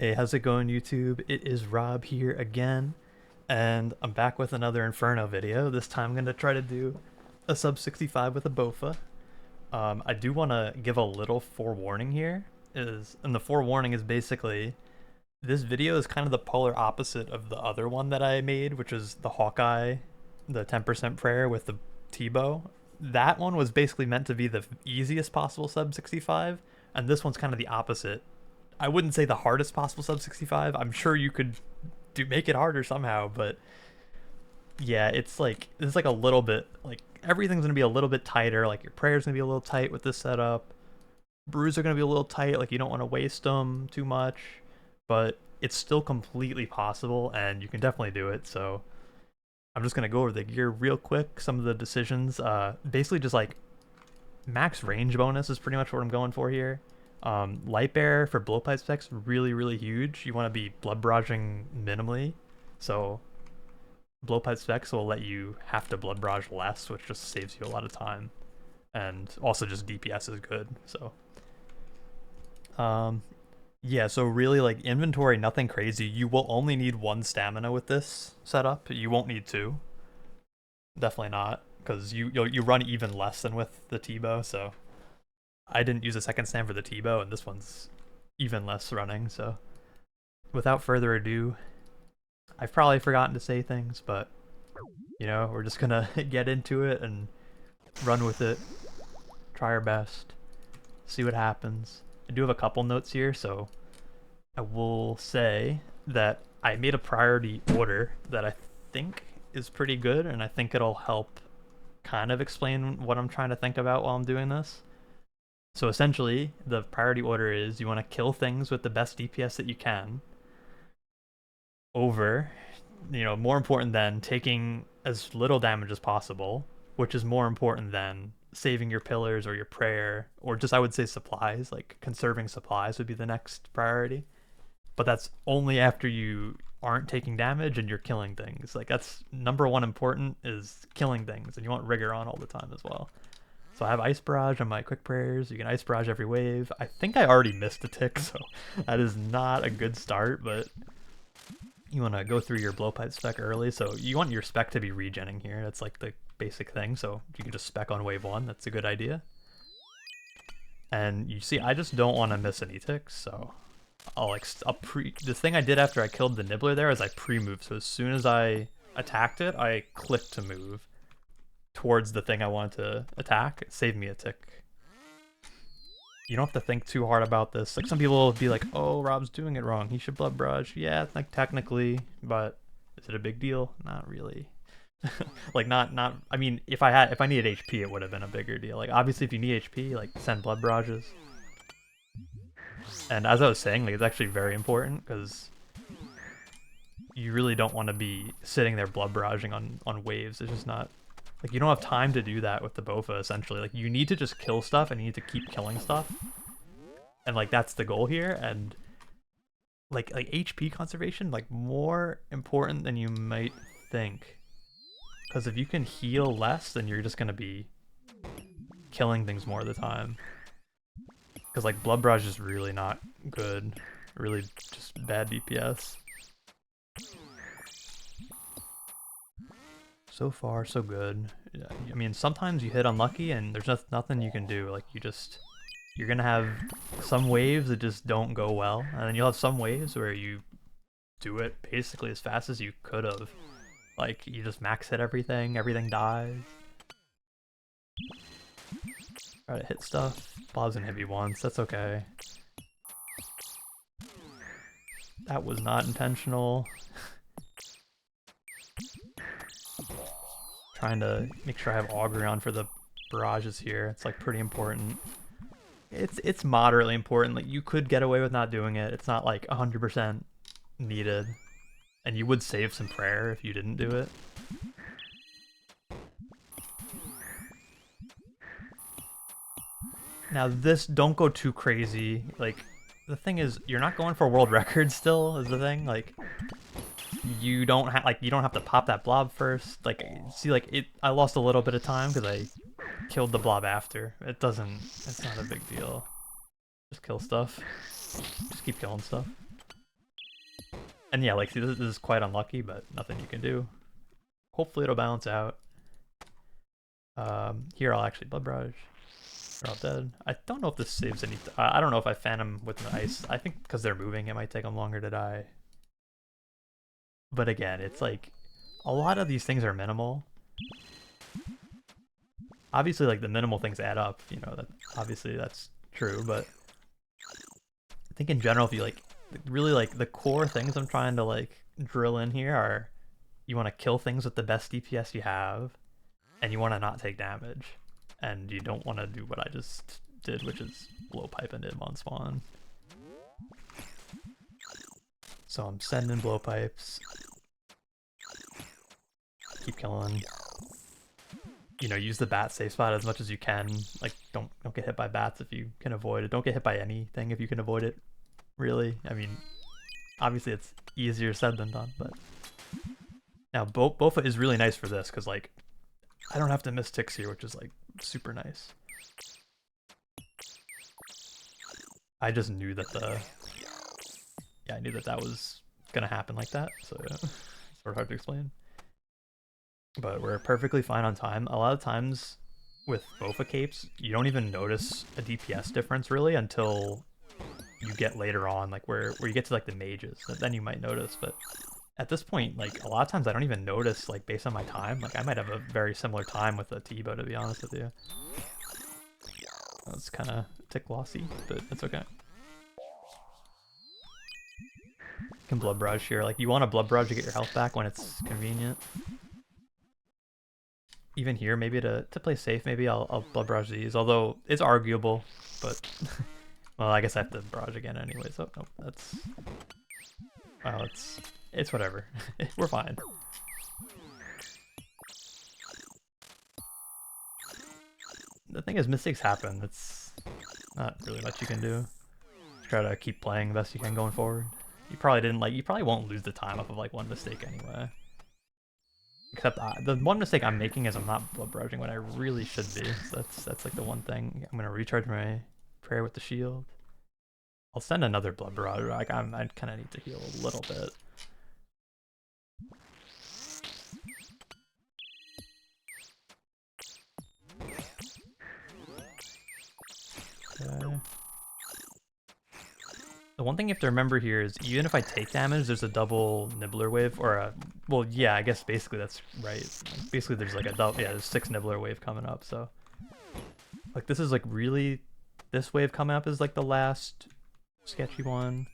Hey, how's it going, YouTube? It is Rob here again, and I'm back with another Inferno video. This time I'm going to try to do a sub-65 with a Bowfa. I do want to give a little forewarning here, and the forewarning is basically, this video is kind of the polar opposite of the other one that I made, which is the Hawkeye, the 10% prayer with the T-bow. That one was basically meant to be the easiest possible sub-65, and this one's kind of the opposite. I wouldn't say the hardest possible sub-65. I'm sure you could make it harder somehow, but yeah, it's like a little bit like everything's gonna be a little bit tighter. Like your prayer's gonna be a little tight with this setup. Brews are gonna be a little tight. Like you don't want to waste them too much, but it's still completely possible, and you can definitely do it. So I'm just gonna go over the gear real quick. Some of the decisions, basically just like max range bonus is pretty much what I'm going for here. Lightbearer for blowpipe specs, really huge. You want to be blood barraging minimally, so blowpipe specs will let you have to blood barrage less, which just saves you a lot of time, and also just DPS is good. So yeah, so really like inventory, nothing crazy. You will only need 1 stamina with this setup. You won't need 2, definitely not, because you run even less than with the T-bow. So I didn't use a second stand for the T-bow, and this one's even less running, so without further ado, I've probably forgotten to say things, but, you know, we're just gonna get into it and run with it, try our best, see what happens. I do have a couple notes here, so I will say that I made a priority order that I think is pretty good, and I think it'll help kind of explain what I'm trying to think about while I'm doing this. So essentially, the priority order is you want to kill things with the best DPS that you can over, you know, more important than taking as little damage as possible, which is more important than saving your pillars or your prayer, or just, I would say, supplies. Like conserving supplies would be the next priority. But that's only after you aren't taking damage and you're killing things. Like that's number 1 important, is killing things, and you want rigor on all the time as well. So I have Ice Barrage on my quick prayers. You can Ice Barrage every wave. I think I already missed a tick, so that is not a good start, but you want to go through your Blowpipe spec early. So you want your spec to be regenning here. That's like the basic thing. So you can just spec on wave 1. That's a good idea. And you see, I just don't want to miss any ticks, so the thing I did after I killed the nibbler there is I pre-moved. So as soon as I attacked it, I clicked to move towards the thing I wanted to attack. It saved me a tick. You don't have to think too hard about this. Like some people will be like, "Oh, Rob's doing it wrong. He should blood barrage." Yeah, like technically, but is it a big deal? Not really. Like not. I mean, if I needed HP, it would have been a bigger deal. Like obviously, if you need HP, like send blood barrages. And as I was saying, like it's actually very important because you really don't want to be sitting there blood barraging on waves. It's just not. Like, you don't have time to do that with the Bowfa, essentially. Like, you need to just kill stuff, and you need to keep killing stuff. And, like, that's the goal here. And, like HP conservation, like, more important than you might think. Because if you can heal less, then you're just going to be killing things more of the time. Because, like, Blood Barrage is really not good. Really just bad DPS. So far, so good. Yeah, I mean, sometimes you hit unlucky and there's just nothing you can do. Like, you're gonna have some waves that just don't go well, and then you'll have some waves where you do it basically as fast as you could have. Like, you just max hit everything dies. Try to hit stuff. Bob's and hit me once, that's okay. That was not intentional. Trying to make sure I have Augury on for the barrages here. It's like pretty important. It's moderately important. Like you could get away with not doing it. It's not like 100% needed. And you would save some prayer if you didn't do it. Now this, don't go too crazy. Like the thing is, you're not going for world records still, is the thing. Like you don't have to pop that blob first. Like see, like I lost a little bit of time because I killed the blob after. It's not a big deal. Just kill stuff. Just keep killing stuff. And yeah, like, see, this is quite unlucky, but nothing you can do. Hopefully it'll balance out. Here I'll actually blood barrage. They're all dead. I don't know if this saves any. I don't know if I fan them with the ice. I think because they're moving, it might take them longer to die. But again, it's like a lot of these things are minimal. Obviously, like the minimal things add up. You know, that obviously that's true. But I think in general, if you like really like the core things I'm trying to like drill in here are you want to kill things with the best DPS you have, and you want to not take damage, and you don't want to do what I just did, which is blowpipe and nib on spawn. So I'm sending blowpipes. Keep killing. You know, use the bat safe spot as much as you can. Like, don't get hit by bats if you can avoid it. Don't get hit by anything if you can avoid it. Really, I mean, obviously it's easier said than done, but now Bowfa is really nice for this because like I don't have to miss ticks here, which is like super nice. I just knew that I knew that that was gonna happen like that, so yeah, sort of hard to explain. But we're perfectly fine on time. A lot of times with Bowfa capes, you don't even notice a DPS difference really until you get later on, like where you get to like the mages. Then you might notice, but at this point, like a lot of times I don't even notice, like based on my time. Like I might have a very similar time with a T-bow, to be honest with you. That's kind of tick lossy, but it's okay. You can blood barrage here. Like you want a blood barrage to get your health back when it's convenient. Even here, maybe to play safe, maybe I'll blood barrage these. Although it's arguable, but well, I guess I have to barrage again anyway. So nope, that's well, it's whatever. We're fine. The thing is, mistakes happen. It's not really much you can do. Try to keep playing the best you can going forward. You probably won't lose the time off of like one mistake anyway. Except the one mistake I'm making is I'm not blood barraging when I really should be. So that's like the one thing. I'm gonna recharge my prayer with the shield. I'll send another blood barrage. Like I kind of need to heal a little bit. Okay. The one thing you have to remember here is even if I take damage, there's a double nibbler wave, or a, well, yeah, I guess basically that's right. Basically there's like a double, yeah, there's 6 nibbler wave coming up, so. Like this is like really, this wave coming up is like the last sketchy one.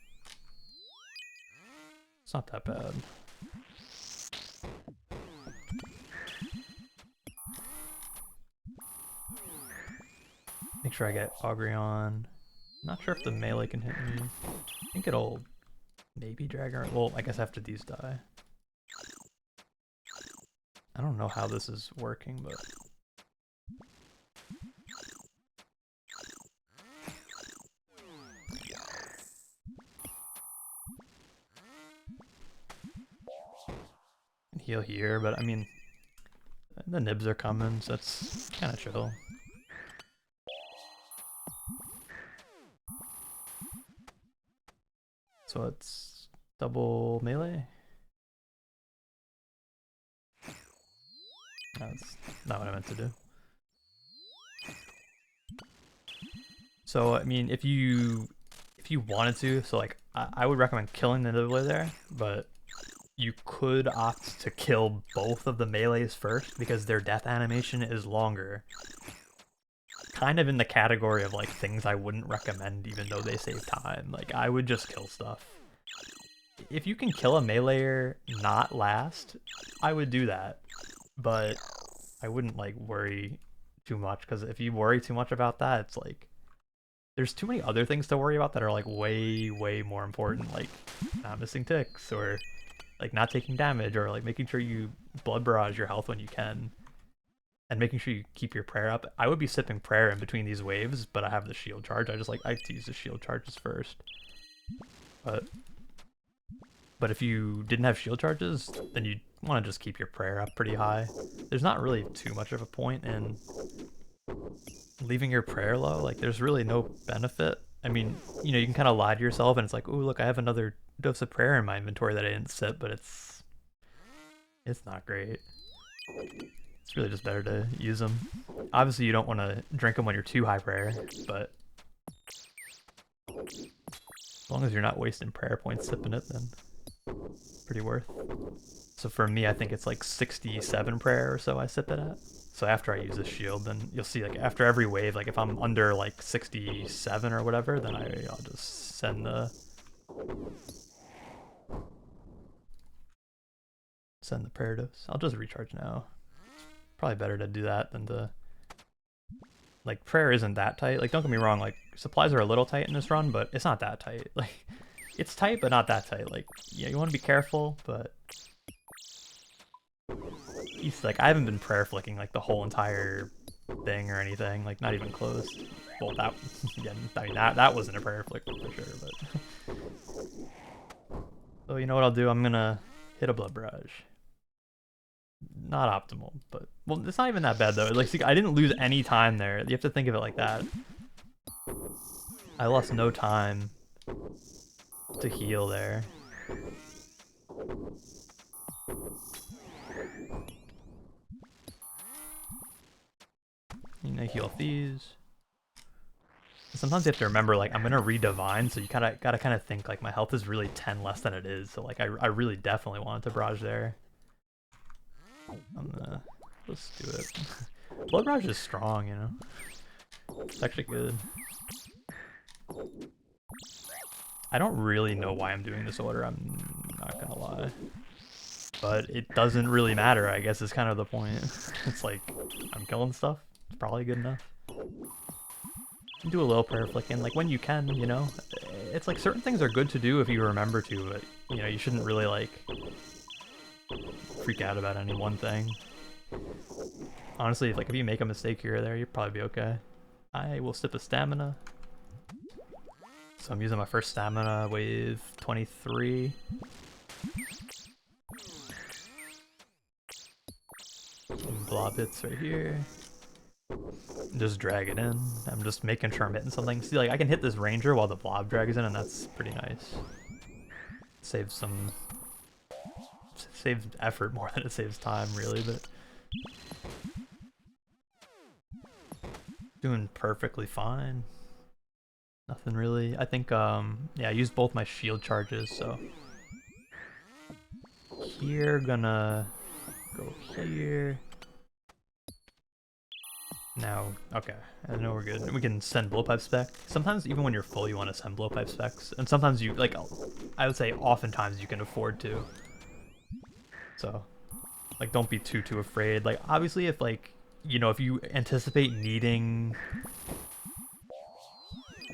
It's not that bad. Make sure I get Augury on. Not sure if the melee can hit me. I think it'll maybe drag her. Well, I guess after these die. I don't know how this is working, but heal here, but I mean the nibs are coming, so that's kind of chill. So it's double melee. That's not what I meant to do. So I mean, if you wanted to, so like I would recommend killing the nibbler there, but you could opt to kill both of the melees first because their death animation is longer. Kind of in the category of like things I wouldn't recommend even though they save time. Like I would just kill stuff. If you can kill a meleeer not last, I would do that. But I wouldn't like worry too much, because if you worry too much about that, it's like there's too many other things to worry about that are like way more important, like not missing ticks or like not taking damage or like making sure you blood barrage your health when you can. And making sure you keep your prayer up. I would be sipping prayer in between these waves, but I have the shield charge. I like to use the shield charges first. But if you didn't have shield charges, then you'd want to just keep your prayer up pretty high. There's not really too much of a point in leaving your prayer low. Like there's really no benefit, I mean, you know, you can kind of lie to yourself and it's like, oh, look, I have another dose of prayer in my inventory that I didn't sip, but it's not great. It's really just better to use them. Obviously, you don't want to drink them when you're too high prayer, but as long as you're not wasting prayer points sipping it, then pretty worth. So for me, I think it's like 67 prayer or so I sip it at. So after I use this shield, then you'll see like after every wave, like if I'm under like 67 or whatever, then I'll just send the prayer dose. I'll just recharge now. Probably better to do that than to, like, prayer isn't that tight. Like, don't get me wrong, like, supplies are a little tight in this run, but it's not that tight. Like, it's tight, but not that tight. Like, yeah, you want to be careful, but like, I haven't been prayer flicking, like, the whole entire thing or anything. Like, not even close. Well, that, yeah, I mean, that wasn't a prayer flick for sure, but... So, you know what I'll do? I'm gonna hit a blood barrage. Not optimal, but well, it's not even that bad though. Like, see, I didn't lose any time there. You have to think of it like that. I lost no time to heal there. You know, heal off these. Sometimes you have to remember, like, I'm gonna redivine, so you gotta kind of think like my health is really 10 less than it is. So like, I really definitely wanted to barrage there. Let's do it. Blood barrage is strong, you know. It's actually good. I don't really know why I'm doing this order, I'm not gonna lie. But it doesn't really matter, I guess is kind of the point. It's like, I'm killing stuff, it's probably good enough. Do a little prayer flicking, like when you can, you know? It's like certain things are good to do if you remember to, but you know, you shouldn't really like freak out about any one thing. Honestly, if you make a mistake here or there, you'll probably be okay. I will sip a stamina. So I'm using my first stamina, wave 23. Blob hits right here. Just drag it in. I'm just making sure I'm hitting something. See, like, I can hit this ranger while the blob drags in, and that's pretty nice. Saves effort more than it saves time, really, but doing perfectly fine. Nothing really. I think, yeah, I used both my shield charges, so here, gonna go here. Now, okay, I know we're good. We can send blowpipe spec. Sometimes even when you're full, you want to send blowpipe specs, and sometimes you, like, I would say oftentimes you can afford to. So, like, don't be too afraid. Like, obviously, if, like, you know, if you anticipate needing,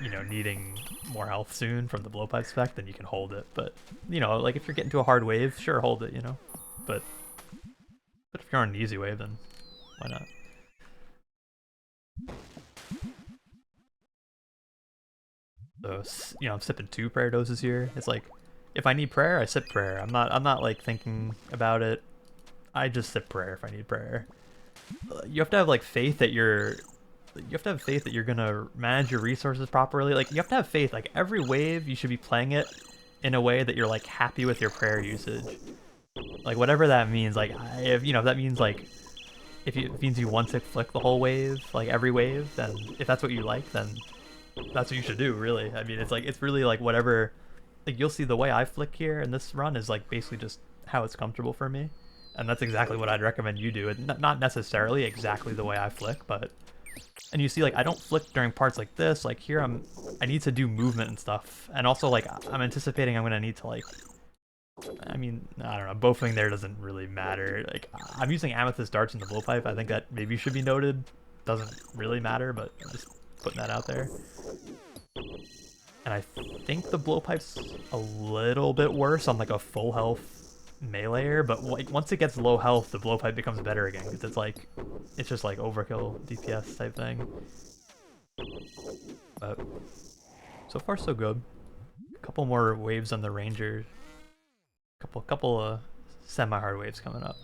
you know, needing more health soon from the blowpipe spec, then you can hold it. But, you know, like, if you're getting to a hard wave, sure, hold it, you know. But if you're on an easy wave, then why not? So, you know, I'm sipping 2 prayer doses here. It's like, if I need prayer, I sip prayer. I'm not like thinking about it. I just sip prayer if I need prayer. You have to have like faith that you're gonna manage your resources properly. Like, you have to have faith. Like, every wave you should be playing it in a way that you're like happy with your prayer usage. Like, whatever that means. Like, if you know, if that means like, if it means you want to flick the whole wave, like every wave, then if that's what you like, then that's what you should do, really. I mean, it's like, it's really like whatever, like, you'll see the way I flick here in this run is like basically just how it's comfortable for me. And that's exactly what I'd recommend you do. Not necessarily exactly the way I flick, but, and you see, like, I don't flick during parts like this. Like, here I need to do movement and stuff. And also, like, I'm anticipating I'm gonna need to, like, I mean, I don't know, Bowfing there doesn't really matter. Like, I'm using amethyst darts in the blowpipe. I think that maybe should be noted. Doesn't really matter, but I'm just putting that out there. And I think the blowpipe's a little bit worse on like a full health meleeer, but like once it gets low health, the blowpipe becomes better again, because it's like, it's just like overkill DPS type thing. But so far so good. A couple more waves on the ranger. Couple of semi-hard waves coming up.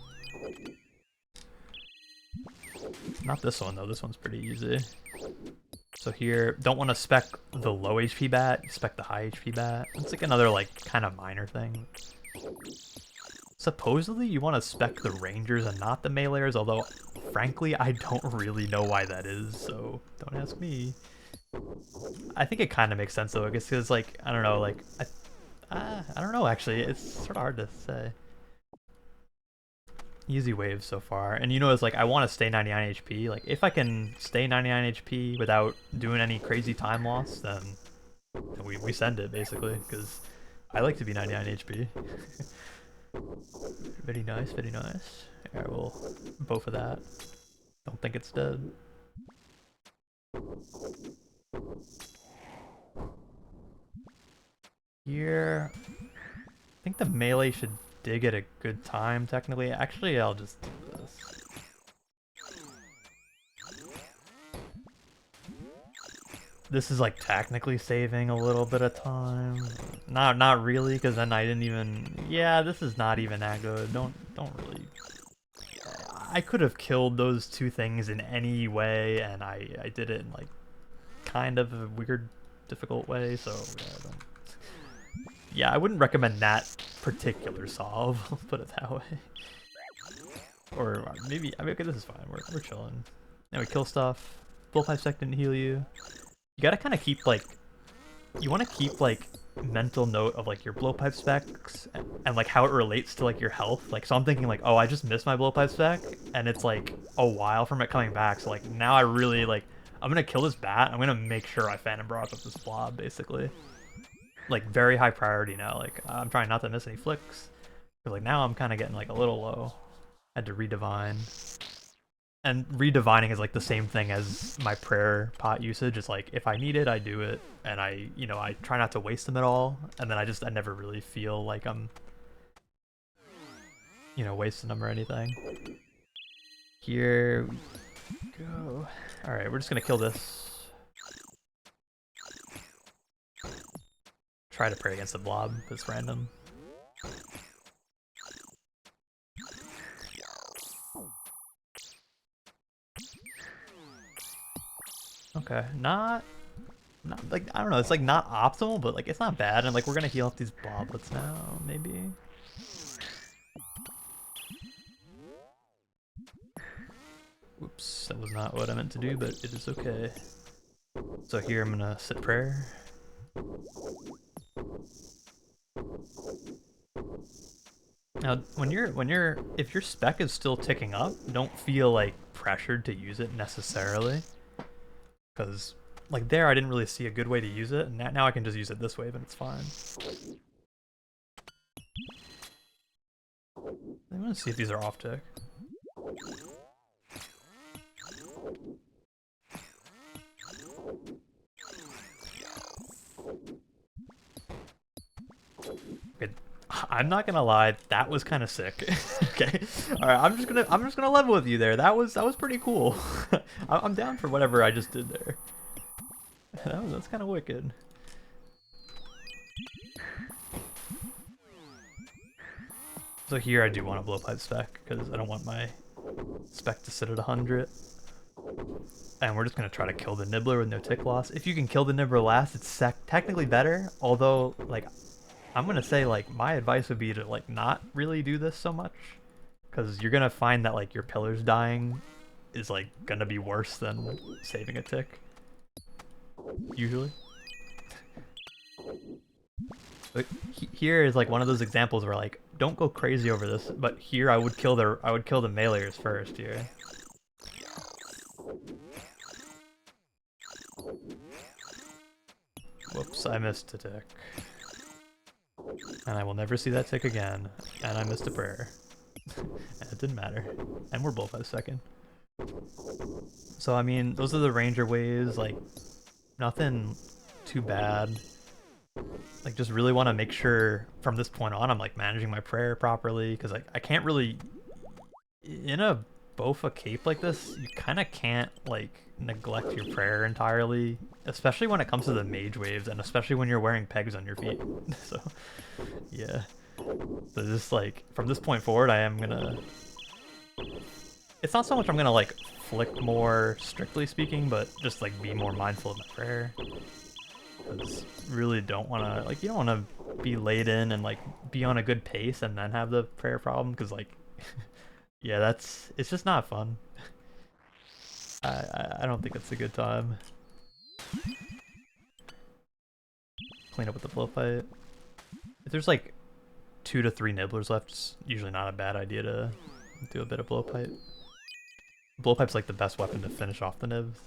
Not this one though, this one's pretty easy. So here, don't want to spec the low HP bat, spec the high HP bat. It's like another like kind of minor thing. Supposedly you want to spec the rangers and not the meleeers, although frankly I don't really know why that is, so don't ask me. I think it kind of makes sense though, I guess, because like, I don't know, like, I don't know actually, it's sort of hard to say. Easy waves so far, and you know, it's like I want to stay 99 HP. Like if I can stay 99 HP without doing any crazy time loss, then we send it basically, because I like to be 99 HP. Very nice, very nice. Alright, we'll bow for that. Don't think it's dead. Here, I think the melee should dig at a good time, technically. Actually, I'll just do this. This is like technically saving a little bit of time. Not really, because then I didn't even... Yeah, this is not even that good. Don't really... I could have killed those two things in any way, and I did it in like kind of a weird, difficult way, so yeah, yeah, I wouldn't recommend that particular solve, I'll put it that way. Or maybe, I mean, okay, this is fine, we're chilling. And we kill stuff. Blowpipe spec didn't heal you. You gotta kind of keep like, you want to keep like mental note of like your blowpipe specs and like how it relates to like your health. Like, so I'm thinking like, oh, I just missed my blowpipe spec and it's like a while from it coming back. So like now I really like, I'm gonna kill this bat. I'm gonna make sure I phantom barrage up this blob basically. Like very high priority now. Like I'm trying not to miss any flicks. But like now I'm kind of getting like a little low. Had to redivine. And redivining is like the same thing as my prayer pot usage. It's like if I need it, I do it, and I try not to waste them at all. And then I never really feel like I'm, wasting them or anything. Here we go. All right, we're just gonna kill this. Try to pray against the blob. It's random. Okay, not like, I don't know, it's like not optimal, but like it's not bad, and like we're gonna heal up these bloblets now, maybe. Oops, that was not what I meant to do, but it is okay. So here I'm gonna sit prayer. Now, if your spec is still ticking up, don't feel like pressured to use it necessarily. Because, like, there I didn't really see a good way to use it, and now I can just use it this way, and it's fine. I'm gonna see if these are off tick. Okay, I'm not gonna lie, that was kind of sick. Okay, all right, I'm just gonna level with you there. That was pretty cool. I'm down for whatever I just did there. That's kind of wicked. So here I do want a blowpipe spec because I don't want my spec to sit at 100. And we're just gonna try to kill the nibbler with no tick loss. If you can kill the nibbler last, it's technically better. Although, like, I'm gonna say, like, my advice would be to like not really do this so much, because you're gonna find that like your pillars dying is like gonna be worse than saving a tick. Usually. But here is like one of those examples where like don't go crazy over this, but here I would kill the meleeers first here. Whoops, I missed a tick. And I will never see that tick again. And I missed a prayer. And it didn't matter. And we're both at second. So I mean, those are the ranger waves, like nothing too bad. Like just really want to make sure from this point on I'm like managing my prayer properly, because like I can't really, in a Bowfa cape like this, you kind of can't like neglect your prayer entirely, especially when it comes to the mage waves, and especially when you're wearing pegs on your feet. So yeah, so just like from this point forward I am gonna It's not so much I'm gonna like flick more strictly speaking, but just like be more mindful of my prayer. Because really don't want to, like, you don't want to be laid in and like be on a good pace and then have the prayer problem, because like yeah, it's just not fun. I don't think it's a good time. Clean up with the blowpipe. If there's like 2 to 3 nibblers left, it's usually not a bad idea to do a bit of blowpipe. Blowpipe's like the best weapon to finish off the nibs.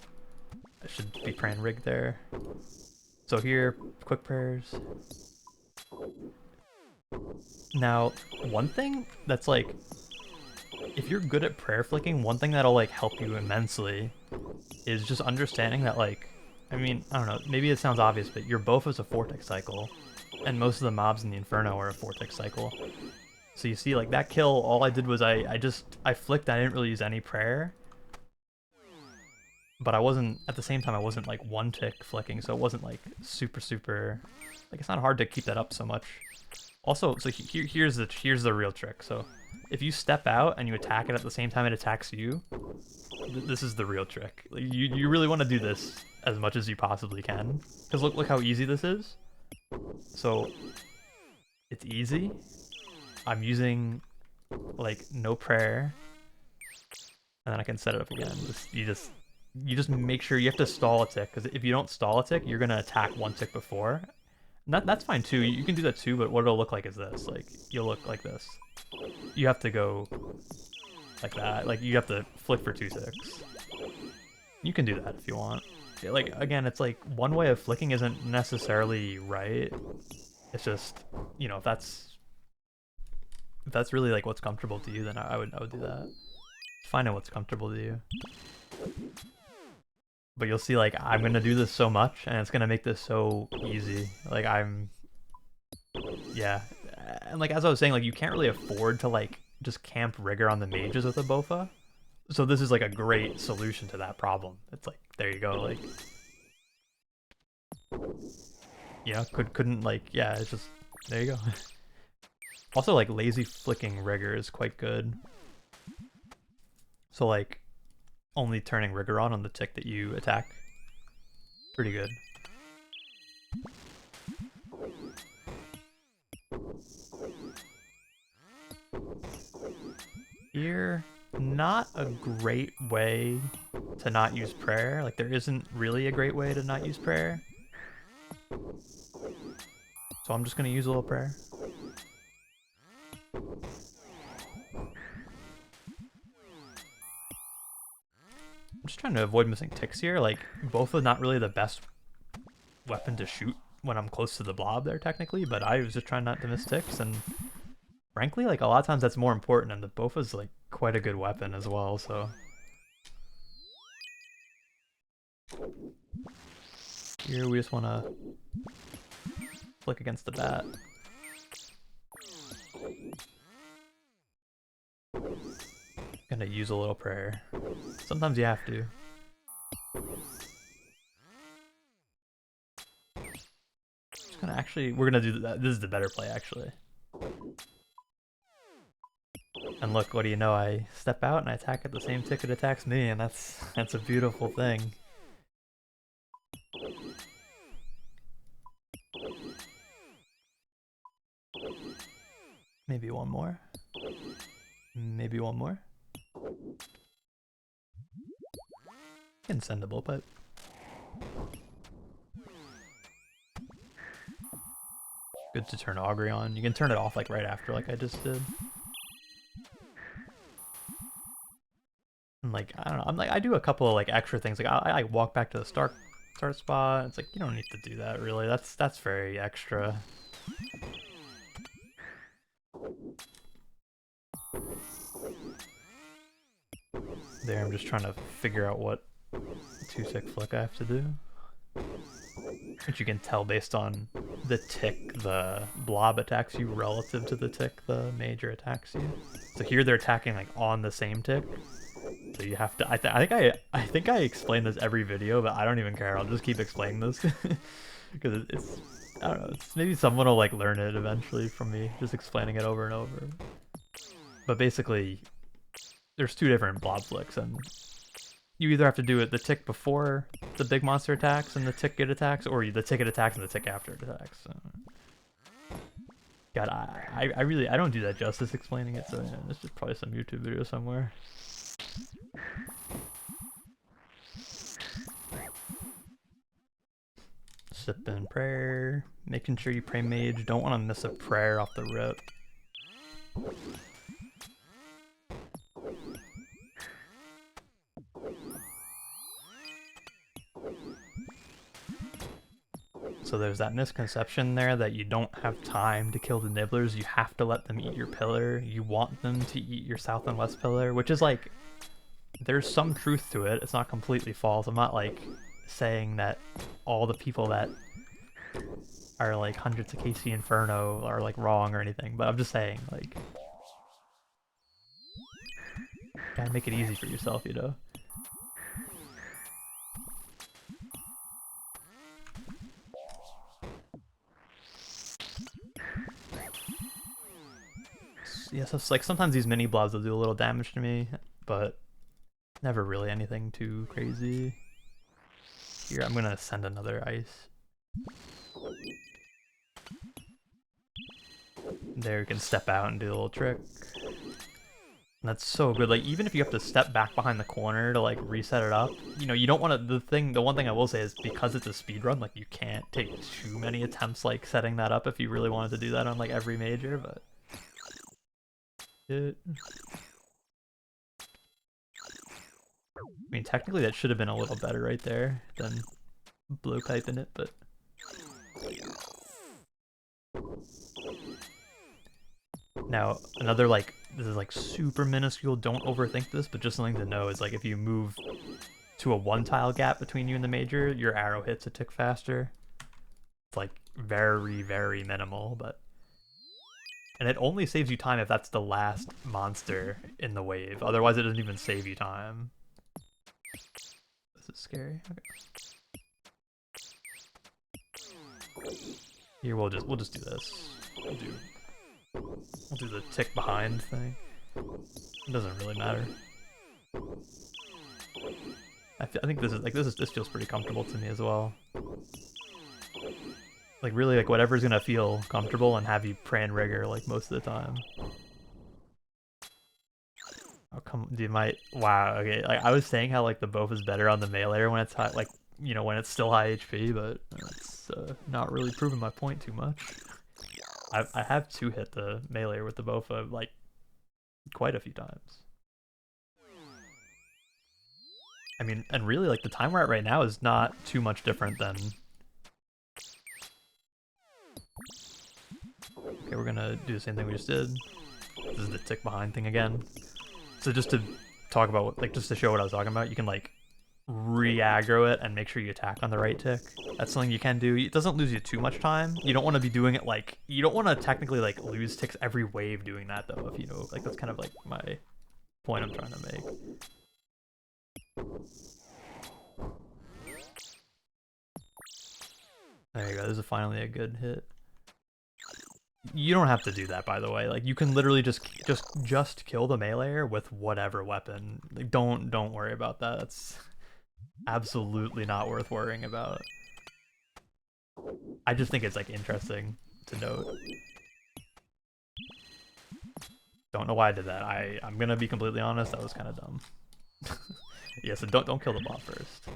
I should be praying rig there. So here, quick prayers. Now, one thing that's like, if you're good at prayer flicking, one thing that'll like help you immensely is just understanding that, like, I mean, I don't know, maybe it sounds obvious, but your Bowfa's a vortex cycle, and most of the mobs in the Inferno are a vortex cycle. So you see, like, that kill, all I did was I flicked, I didn't really use any prayer. But I wasn't, at the same time, I wasn't like one tick flicking, so it wasn't like super, like, it's not hard to keep that up so much. Also, so here's the real trick. So if you step out and you attack it at the same time it attacks you, this is the real trick. Like, you really want to do this as much as you possibly can, because look how easy this is. So it's easy. I'm using like no prayer, and then I can set it up again. You just make sure you have to stall a tick, because if you don't stall a tick, you're gonna attack one tick before. And that's fine too. You can do that too, but what it'll look like is this. Like, you'll look like this. You have to go like that. Like, you have to flick for 2 ticks. You can do that if you want. Like, again, it's like, one way of flicking isn't necessarily right. It's just, you know, if that's really like what's comfortable to you, then I would do that. Find out what's comfortable to you. But you'll see, like, I'm gonna do this so much, and it's gonna make this so easy. Like, yeah. And like, as I was saying, like, you can't really afford to like just camp rigor on the mages with a Bowfa. So this is like a great solution to that problem. It's like, there you go, like, you know, couldn't like, yeah, it's just, there you go. Also, like, lazy flicking rigor is quite good. So like, only turning rigor on the tick that you attack. Pretty good. Here, not a great way to not use prayer. Like, there isn't really a great way to not use prayer. So I'm just gonna use a little prayer. I'm just trying to avoid missing ticks here. Like, Bowfa not really the best weapon to shoot when I'm close to the blob there, technically, but I was just trying not to miss ticks, and frankly, like, a lot of times that's more important, and the Bowfa's like quite a good weapon as well, so. Here we just want to flick against the bat. Gonna use a little prayer. Sometimes you have to. Just gonna actually, we're gonna do that. This is the better play, actually. And look, what do you know? I step out and I attack at the same tick it attacks me, and that's a beautiful thing. Maybe one more. Maybe one more. Can send a blowpipe. Good to turn augury on. You can turn it off like right after, like I just did. And like, I don't know, I'm like, I do a couple of like extra things. Like I walk back to the start spot. It's like, you don't need to do that really. That's very extra. There, I'm just trying to figure out what 2-tick flick I have to do. Which you can tell based on the tick the blob attacks you relative to the tick the major attacks you. So here they're attacking like on the same tick. So you have to, I think I explain this every video, but I don't even care. I'll just keep explaining this because it's, I don't know, it's, maybe someone will like learn it eventually from me just explaining it over and over. But basically, there's two different blob flicks, and you either have to do it the tick before the big monster attacks and the tick it attacks, or the tick it attacks and the tick after it attacks. So. God, I don't do that justice explaining it, so yeah, there's just probably some YouTube video somewhere. Sip in prayer, making sure you pray mage. Don't want to miss a prayer off the rip. So there's that misconception there that you don't have time to kill the nibblers. You have to let them eat your pillar. You want them to eat your south and west pillar, which is like, there's some truth to it. It's not completely false. I'm not like saying that all the people that are like hundreds of KC Inferno are like wrong or anything, but I'm just saying like, gotta make it easy for yourself, you know? Yeah, so it's like sometimes these mini blobs will do a little damage to me, but never really anything too crazy. Here, I'm gonna send another ice. There, you can step out and do a little trick. And that's so good. Like, even if you have to step back behind the corner to like reset it up, you know, you don't want to. The one thing I will say is because it's a speed run, like you can't take too many attempts like setting that up if you really wanted to do that on like every major, but. I mean, technically that should have been a little better right there than Blowpipe in it, but now another like, this is like super minuscule, don't overthink this, but just something to know is like if you move to a one tile gap between you and the major, your arrow hits a tick faster. It's like very, very minimal, but and it only saves you time if that's the last monster in the wave. Otherwise, it doesn't even save you time. This is scary. Okay. Here, we'll just do this. We'll do the tick behind thing. It doesn't really matter. I think this feels pretty comfortable to me as well. Like really, like whatever's gonna feel comfortable and have you pray and rigor like most of the time. Oh come, dude, wow. Okay, like I was saying how like the Bowfa is better on the melee when it's high, like you know when it's still high HP, but it's not really proving my point too much. I have two hit the melee with the Bowfa like quite a few times. I mean, and really like the time we're at right now is not too much different than. Okay, we're gonna do the same thing we just did. This is the tick behind thing again. So just to talk about, like, just to show what I was talking about, you can, like, re-aggro it and make sure you attack on the right tick. That's something you can do. It doesn't lose you too much time. You don't want to be doing it, like, you don't want to technically, like, lose ticks every wave doing that, though, if you know, like, that's kind of, like, my point I'm trying to make. There you go, this is finally a good hit. You don't have to do that, by the way. Like, you can literally just kill the meleeer with whatever weapon. Like, don't worry about that. That's absolutely not worth worrying about. I just think it's like interesting to note. Don't know why I did that. I'm gonna be completely honest. That was kind of dumb. Yeah, so don't kill the bot first.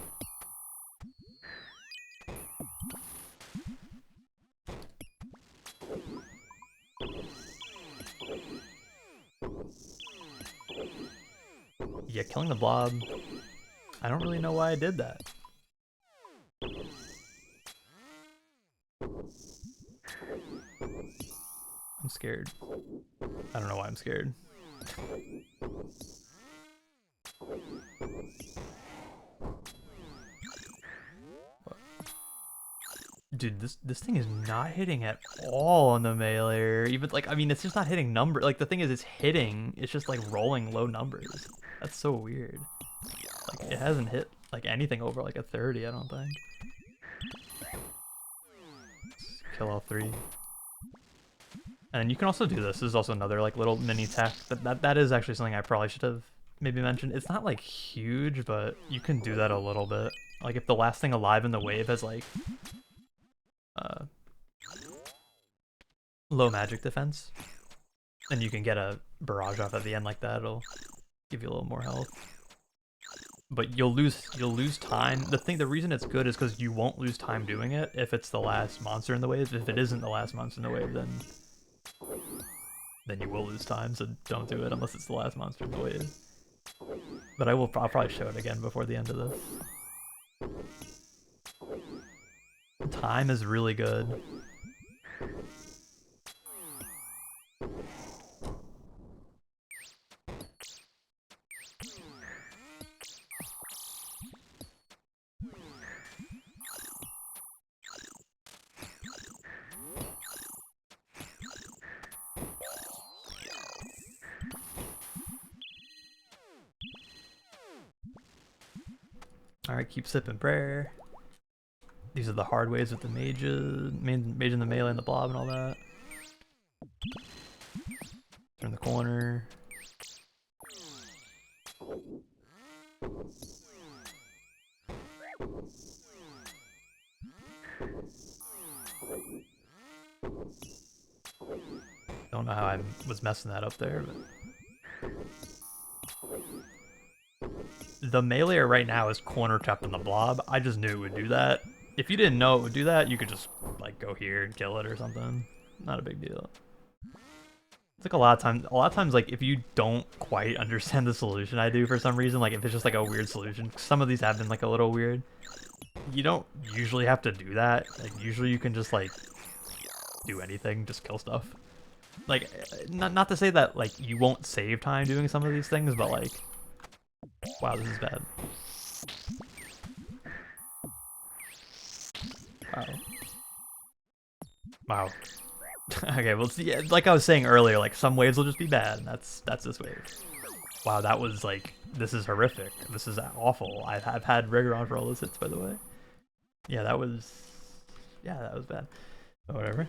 Yeah, killing the blob. I don't really know why I did that. I'm scared. I don't know why I'm scared. Dude, this thing is not hitting at all on the melee. Even like, I mean, it's just not hitting number. Like the thing is, it's hitting. It's just like rolling low numbers. That's so weird. Like it hasn't hit like anything over like a 30. I don't think. Let's kill all three. And you can also do this. This is also another like little mini tech. That is actually something I probably should have maybe mention, it's not like huge, but you can do that a little bit. Like if the last thing alive in the wave has like low magic defense, and you can get a barrage off at the end like that, it'll give you a little more health. But you'll lose time. The reason it's good is because you won't lose time doing it if it's the last monster in the wave. If it isn't the last monster in the wave, then you will lose time, so don't do it unless it's the last monster in the wave. But I'll probably show it again before the end of this. Time is really good. Alright, keep sipping prayer. These are the hard ways with the mages, mage in the melee and the blob and all that. Turn the corner. Don't know how I was messing that up there, but... The meleeer right now is corner trapped in the blob. I just knew it would do that. If you didn't know it would do that, you could just like go here and kill it or something. Not a big deal. It's like a lot of times like if you don't quite understand the solution I do for some reason, like if it's just like a weird solution, some of these have been like a little weird. You don't usually have to do that. Like usually you can just like do anything, just kill stuff. Like not to say that like you won't save time doing some of these things, but like wow, this is bad. Wow. Wow. Okay, well, yeah, like I was saying earlier, like some waves will just be bad, and that's this wave. Wow, that was like, this is horrific. This is awful. I've had rigor on for all those hits, by the way. Yeah, that was bad. But whatever.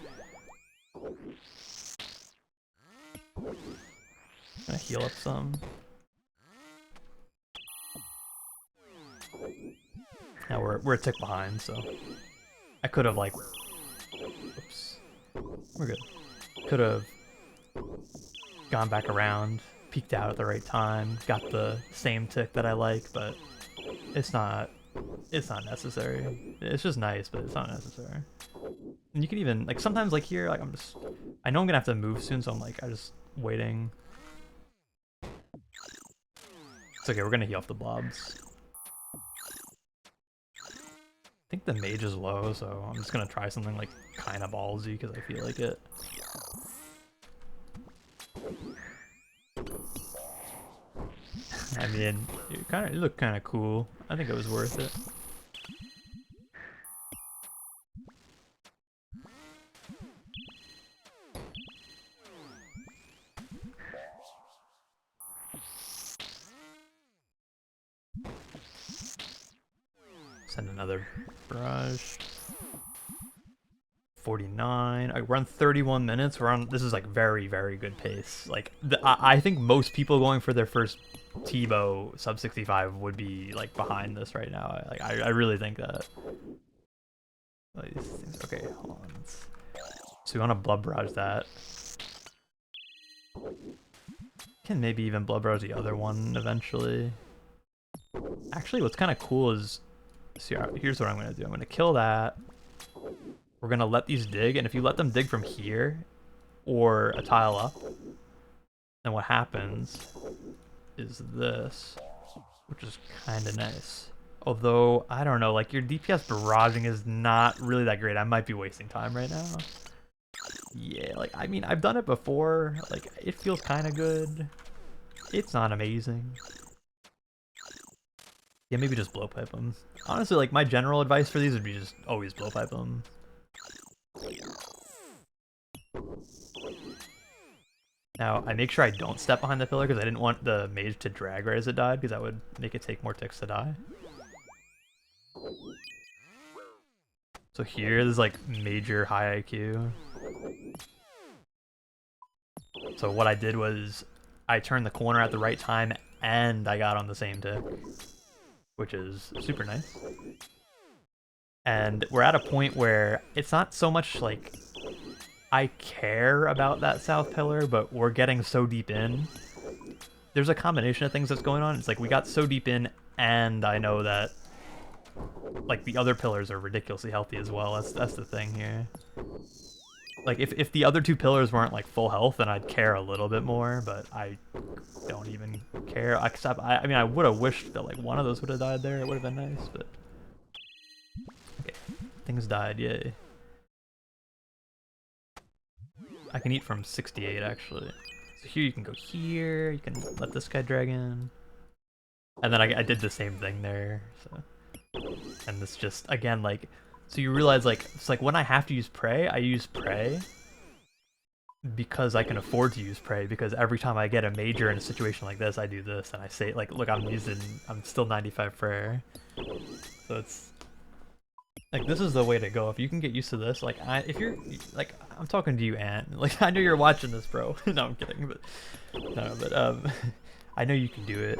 Gonna heal up some. Now we're a tick behind, so I could have like, oops, we're good. Could have gone back around, peeked out at the right time, got the same tick that I like, but it's not necessary. It's just nice, but it's not necessary. And you can even like sometimes like here, like I know I'm gonna have to move soon, so I'm just waiting. It's okay, we're gonna heal off the blobs. I think the mage is low, so I'm just gonna try something like kind of ballsy because I feel like it. I mean, it looked kind of cool. I think it was worth it. Send another barrage. 49. We're on 31 minutes. This is like very, very good pace. Like I think most people going for their first T-bow sub-65 would be like behind this right now. Like I really think that. These things, okay, hold on. So we want to blood barrage that. Can maybe even blood barrage the other one eventually. Actually, what's kind of cool is, so here's what I'm going to do. I'm going to kill that. We're going to let these dig, and if you let them dig from here or a tile up, then what happens is this, which is kind of nice. Although, I don't know, like your DPS barraging is not really that great. I might be wasting time right now. Yeah, like, I mean, I've done it before. Like, it feels kind of good. It's not amazing. Yeah, maybe just blowpipe them. Honestly, like, my general advice for these would be just always blowpipe them. Now, I make sure I don't step behind the pillar because I didn't want the mage to drag right as it died because that would make it take more ticks to die. So here, there's like major high IQ. So what I did was I turned the corner at the right time and I got on the same tick, which is super nice. And we're at a point where it's not so much like I care about that south pillar, but we're getting so deep in. There's a combination of things that's going on. It's like we got so deep in, and I know that like the other pillars are ridiculously healthy as well. That's the thing here. Like if the other two pillars weren't like full health, then I'd care a little bit more, but I don't even care. Except I mean I would have wished that like one of those would have died there. It would have been nice, but okay. Things died, yay. I can eat from 68 actually. So here you can go here, you can let this guy drag in. And then I did the same thing there, so. And this just, again, like, so you realize, like, it's like when I have to use prey, I use prey because I can afford to use prey, because every time I get a major in a situation like this, I do this, and I say, like, look, I'm still 95 prayer. So it's, like, this is the way to go. If you can get used to this, like, if you're, like, I'm talking to you, Ant. Like, I know you're watching this, bro. No, I'm kidding, but, no, but, I know you can do it.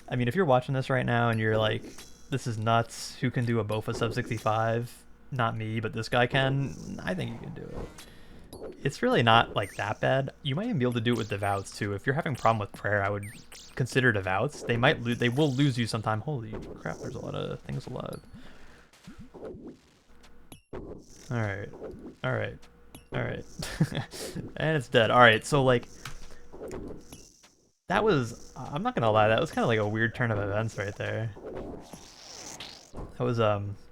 I mean, if you're watching this right now and you're like, this is nuts, who can do a Bowfa sub-65? Not me, but this guy can. I think you can do it. It's really not like that bad. You might even be able to do it with Devouts too. If you're having a problem with prayer, I would consider Devouts. They will lose you sometime. Holy crap, there's a lot of things alive. Alright. Alright. Alright. And it's dead. Alright, so like that was, I'm not gonna lie, that was kind of like a weird turn of events right there. That was,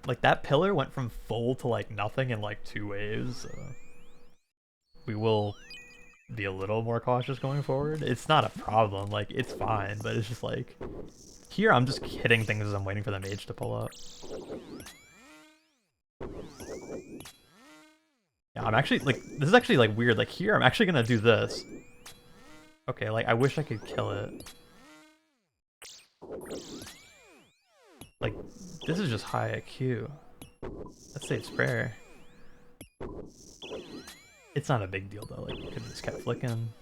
like that pillar went from full to like nothing in like 2 waves. So we will be a little more cautious going forward. It's not a problem, like it's fine, but it's just like, here I'm just hitting things as I'm waiting for the mage to pull up. Yeah, I'm actually, like, this is actually like weird, like here I'm actually gonna do this. Okay, like, I wish I could kill it. Like, this is just high IQ. Let's say it's prayer. It's not a big deal, though. Like, you could have just kept flicking.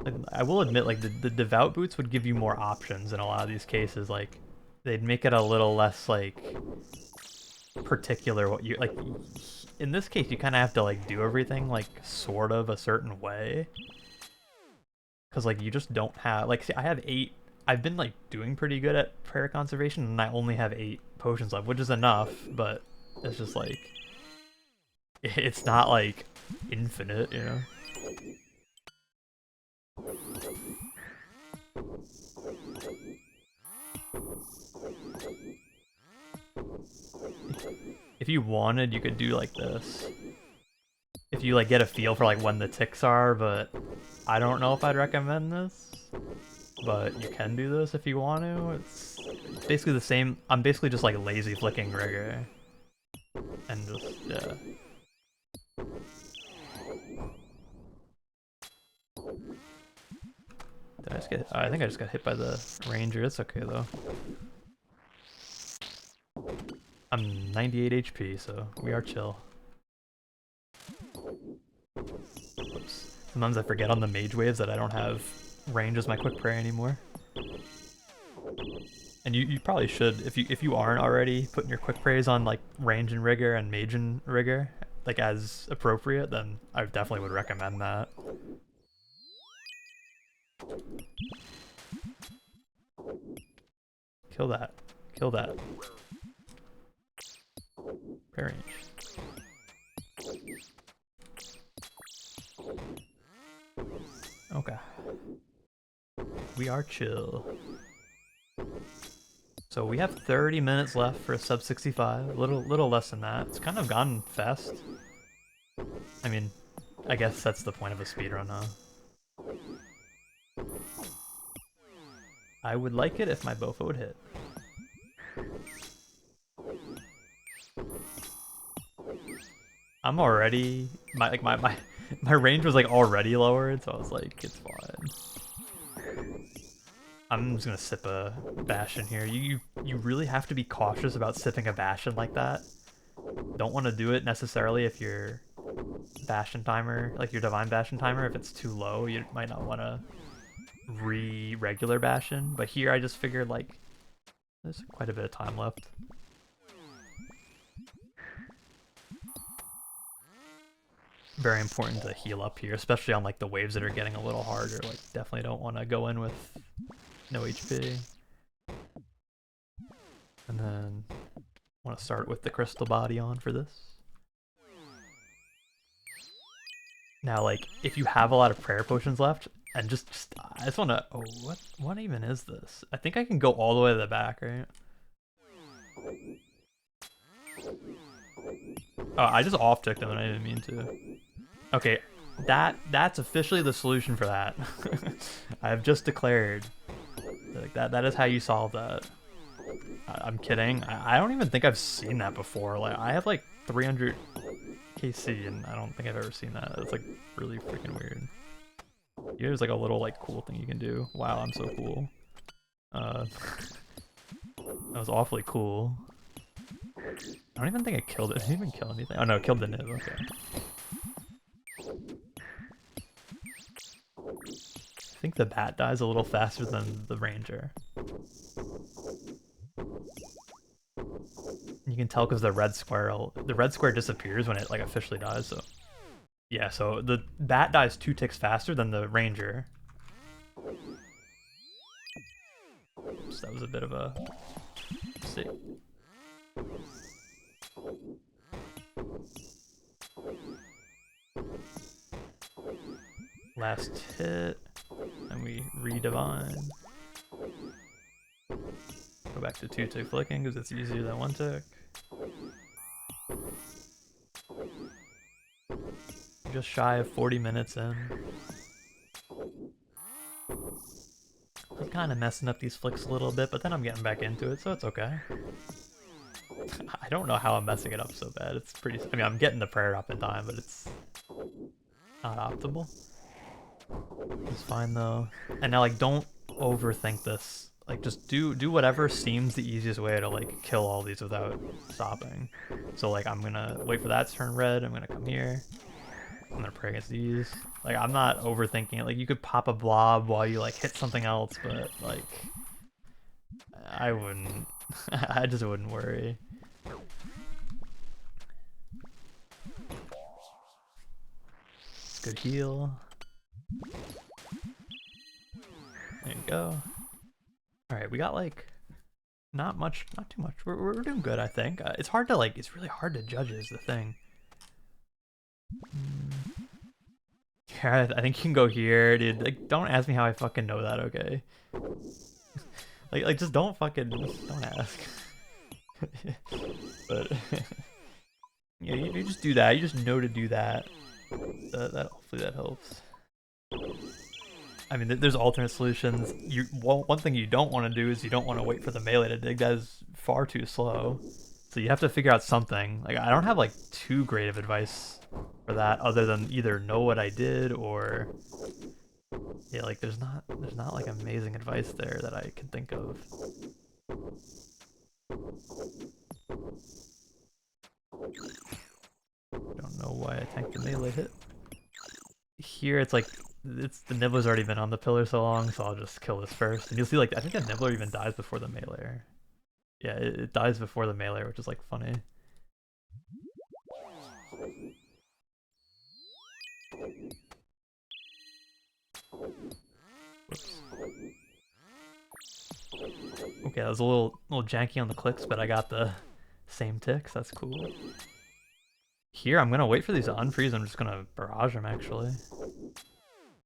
Like, I will admit, like, the devout boots would give you more options in a lot of these cases. Like, they'd make it a little less, like, particular what you, like, in this case, you kind of have to, like, do everything, like, sort of a certain way. Because, like, you just don't have, like, see, I have 8, I've been, like, doing pretty good at prayer conservation, and I only have 8 potions left, which is enough, but it's just, like, it's not, like, infinite, you know? If you wanted, you could do like this. If you like get a feel for like when the ticks are, but I don't know if I'd recommend this. But you can do this if you want to. It's basically the same. I'm basically just like lazy flicking rigor. And just, yeah. Did I just get, I think I just got hit by the ranger. It's okay though. I'm 98 HP, so we are chill. Oops. Sometimes I forget on the mage waves that I don't have range as my quick prayer anymore. And you probably should, if you aren't already putting your quick praise on like range and rigor and mage and rigor, like as appropriate, then I definitely would recommend that. Kill that. Kill that. Prayer range. Okay. We are chill. So we have 30 minutes left for a sub-65. Little less than that. It's kind of gone fast. I mean, I guess that's the point of a speedrun, huh? I would like it if my Bowfa would hit. I'm already, my range was like already lowered, so I was like, it's fine. I'm just gonna sip a Bastion here. You really have to be cautious about sipping a Bastion like that. Don't want to do it necessarily if you're Bastion timer, like your Divine Bastion timer, if it's too low, you might not want to regular Bastion. But here I just figured like there's quite a bit of time left. Very important to heal up here, especially on like the waves that are getting a little harder. Like definitely don't want to go in with no HP. And then want to start with the crystal body on for this. Now, like, if you have a lot of prayer potions left, and I just want to, oh, what even is this? I think I can go all the way to the back, right? Oh, I just off-ticked him and I didn't mean to. Okay, that's officially the solution for that. I have just declared, like, that is how you solve that. I'm kidding. I don't even think I've seen that before. Like, I have like 300 KC, and I don't think I've ever seen that. It's like really freaking weird. Here's like a little like cool thing you can do. Wow, I'm so cool. That was awfully cool. I don't even think I killed it. Did it even kill anything? Oh no, it killed the nib. Okay. I think the bat dies a little faster than the ranger. You can tell because the red square disappears when it like officially dies. So yeah, so the bat dies 2 ticks faster than the ranger. Oops, that was a bit of a mistake. Last hit, and we redivine. Go back to 2 tick flicking because it's easier than 1 tick. Just shy of 40 minutes in. I'm kind of messing up these flicks a little bit, but then I'm getting back into it, so it's okay. I don't know how I'm messing it up so bad. It's pretty. I mean, I'm getting the prayer up in time, but it's not optimal. It's fine though. And now, like, don't overthink this. Like, just do whatever seems the easiest way to like kill all these without stopping. So like, I'm gonna wait for that to turn red. I'm gonna come here. I'm gonna pray against these. Like, I'm not overthinking it. Like, you could pop a blob while you like hit something else, but like, I wouldn't. I just wouldn't worry. Good heal. There you go. Alright, we got like not too much. We're doing good, I think. It's hard to like, it's really hard to judge is the thing. Yeah, I think you can go here, dude. Like, don't ask me how I fucking know that, okay? like just don't ask. But yeah, you just do that. You just know to do that. That hopefully that helps. I mean, there's alternate solutions. One thing you don't want to do is you don't want to wait for the melee to dig. That is far too slow. So you have to figure out something. Like, I don't have like too great of advice for that, other than either know what I did or yeah, like there's not like amazing advice there that I can think of. Don't know why I tanked the melee hit. Here it's like the nibbler's already been on the pillar so long, so I'll just kill this first. And you'll see, like, I think the nibbler even dies before the melee. Yeah, it dies before the melee, which is like funny. Whoops. Okay, that was a little janky on the clicks, but I got the same ticks. That's cool. Here, I'm gonna wait for these to unfreeze. I'm just gonna barrage them actually.